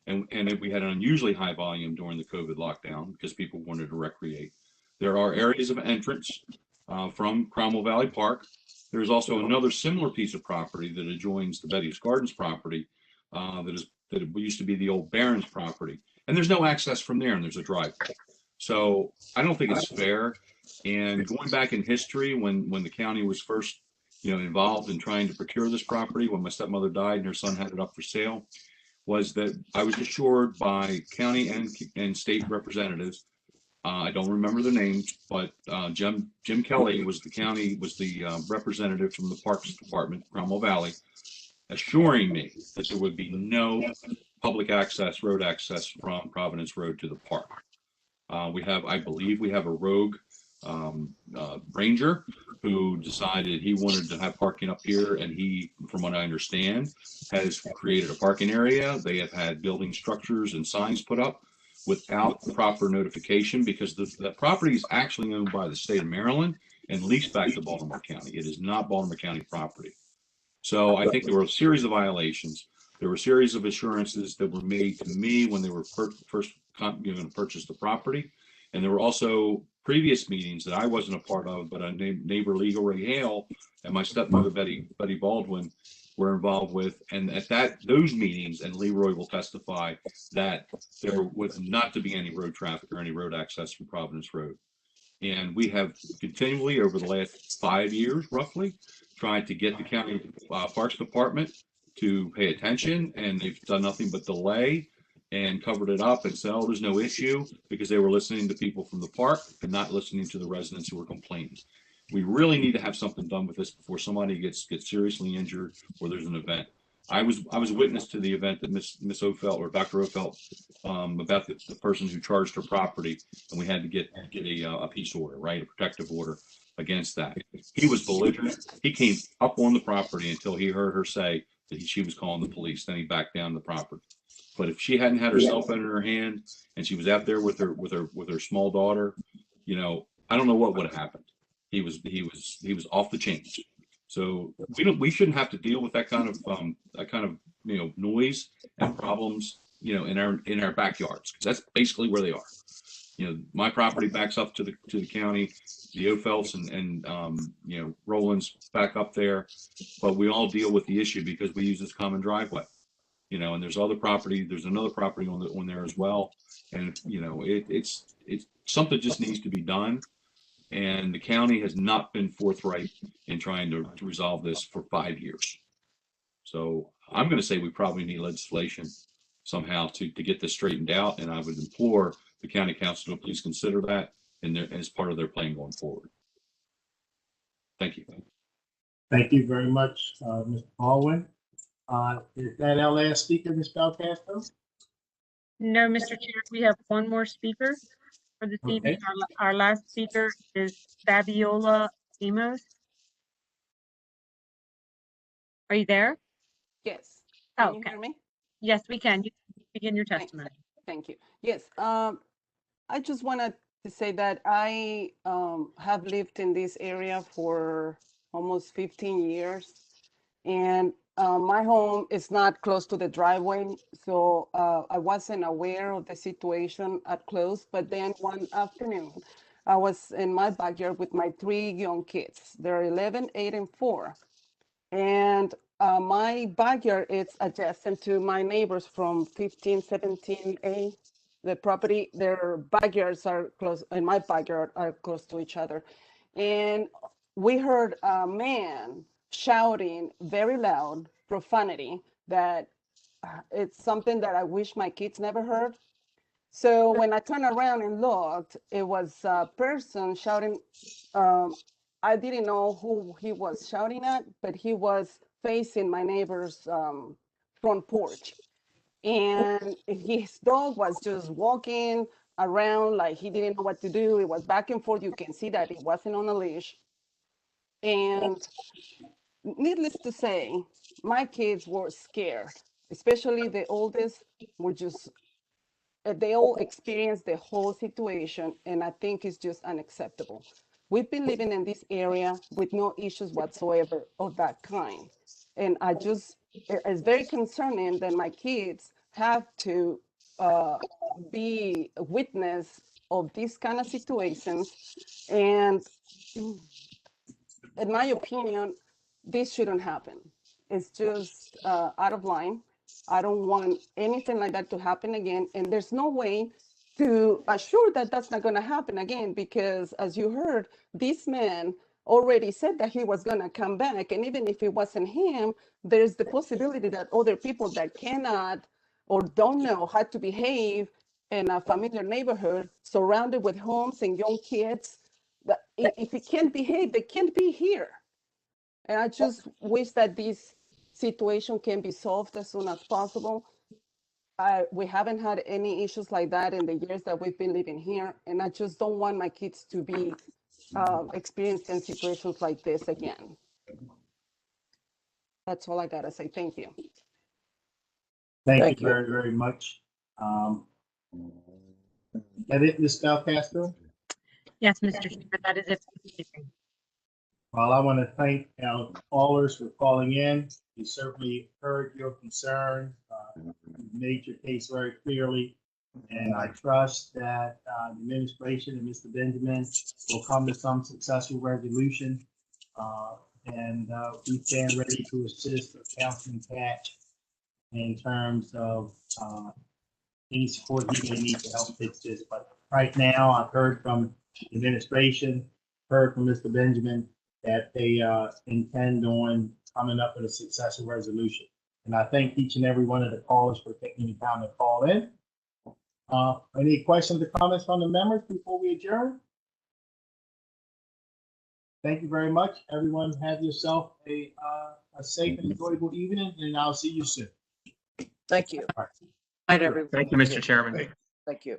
And we had an unusually high volume during the COVID lockdown because people wanted to recreate. There are areas of entrance from Cromwell Valley Park. There's also another similar piece of property that adjoins the Betty's Gardens property that used to be the old Barron's property. And there's no access from there, and there's a driveway. So I don't think it's fair. And going back in history, when the county was first involved in trying to procure this property, when my stepmother died and her son had it up for sale, was that I was assured by county and state representatives. I don't remember the names, but Jim Kelly was the representative from the Parks Department, Cromwell Valley, assuring me that there would be no public access, road access from Providence Road to the park. I believe we have a rogue ranger who decided he wanted to have parking up here, and he, from what I understand, has created a parking area. They have had building structures and signs put up without proper notification because the property is actually owned by the state of Maryland and leased back to Baltimore County. It is not Baltimore County property. So I think there were a series of violations. There were a series of assurances that were made to me when they were first going to purchase the property. And there were also previous meetings that I wasn't a part of, but a neighbor Leroy Hale and my stepmother Betty Baldwin were involved with. And at those meetings, and Leroy will testify, that there was not to be any road traffic or any road access from Providence Road. And we have continually over the last 5 years, roughly, tried to get the county Parks Department to pay attention, and they've done nothing but delay and covered it up and said, oh, there's no issue, because they were listening to people from the park and not listening to the residents who were complaining. We really need to have something done with this before somebody gets seriously injured or there's an event. I was witness to the event that Miss Ofelt or Dr. Ofelt about the person who charged her property, and we had to get a peace order, right, a protective order against that. He was belligerent. He came up on the property until he heard her say that she was calling the police. Then he backed down the property. But if she hadn't had her cell phone in her hand and she was out there with her small daughter, I don't know what would have happened. He was off the chains. So we shouldn't have to deal with that kind of noise and problems in our backyards, because that's basically where they are. My property backs up to the county, the Ofelts and Roland's back up there, but we all deal with the issue because we use this common driveway. And there's another property on there as well. And, it's something just needs to be done. And the county has not been forthright in trying to resolve this for 5 years. So I'm going to say we probably need legislation somehow to get this straightened out. And I would implore the county council to please consider that as part of their plan going forward. Thank you. Thank you very much, Mr. Baldwin. Is that our last speaker, Ms. Belcastro? No, Mr. Chair, we have one more speaker for this evening. Our last speaker is Fabiola Emos. Are you there? Yes. Oh, Can you okay. hear me? Yes, we can. You can begin your testimony. Thank you. Yes. I just want to to say that I have lived in this area for almost 15 years. And my home is not close to the driveway, so I wasn't aware of the situation up close. But then one afternoon, I was in my backyard with my 3 young kids. They're 11, 8, and 4. And my backyard is adjacent to my neighbors from 1517A. The property, their backyards are close, and my backyard are close to each other. And we heard a man shouting very loud profanity that it's something that I wish my kids never heard. So when I turned around and looked, it was a person shouting. I didn't know who he was shouting at, but he was facing my neighbor's front porch. And his dog was just walking around like he didn't know what to do. It was back and forth. You can see that it wasn't on a leash. And needless to say, my kids were scared, especially the oldest were just, they all experienced the whole situation, and I think it's just unacceptable. We've been living in this area with no issues whatsoever of that kind. And it's very concerning that my kids have to be a witness of these kind of situations. And in my opinion, this shouldn't happen. It's just out of line. I don't want anything like that to happen again. And there's no way to assure that that's not going to happen again, because as you heard, this man already said that he was going to come back. And even if it wasn't him, there's the possibility that other people that cannot or don't know how to behave in a familiar neighborhood surrounded with homes and young kids, that if he can't behave, they can't be here. And I just wish that this situation can be solved as soon as possible. We haven't had any issues like that in the years that we've been living here. And I just don't want my kids to be experiencing situations like this again. That's all I gotta say. Thank you. Thank you very, very much. That it, Ms. Belcastro? Yes, Mr. Chair, that is it. Well, I want to thank our callers for calling in. You certainly heard your concern, you made your case very clearly, and I trust that the administration and Mr. Benjamin will come to some successful resolution. And we stand ready to assist Councilman Patch in terms of any support he may need to help fix this. But right now, I've heard from the administration, heard from Mr. Benjamin, that they intend on coming up with a successful resolution. And I thank each and every one of the callers for taking the time to call in. Any questions or comments from the members before we adjourn? Thank you very much. Everyone have yourself a safe and enjoyable evening, and I'll see you soon. Thank you. All right. Night, everyone. Thank you, Mr. Chairman. Thank you.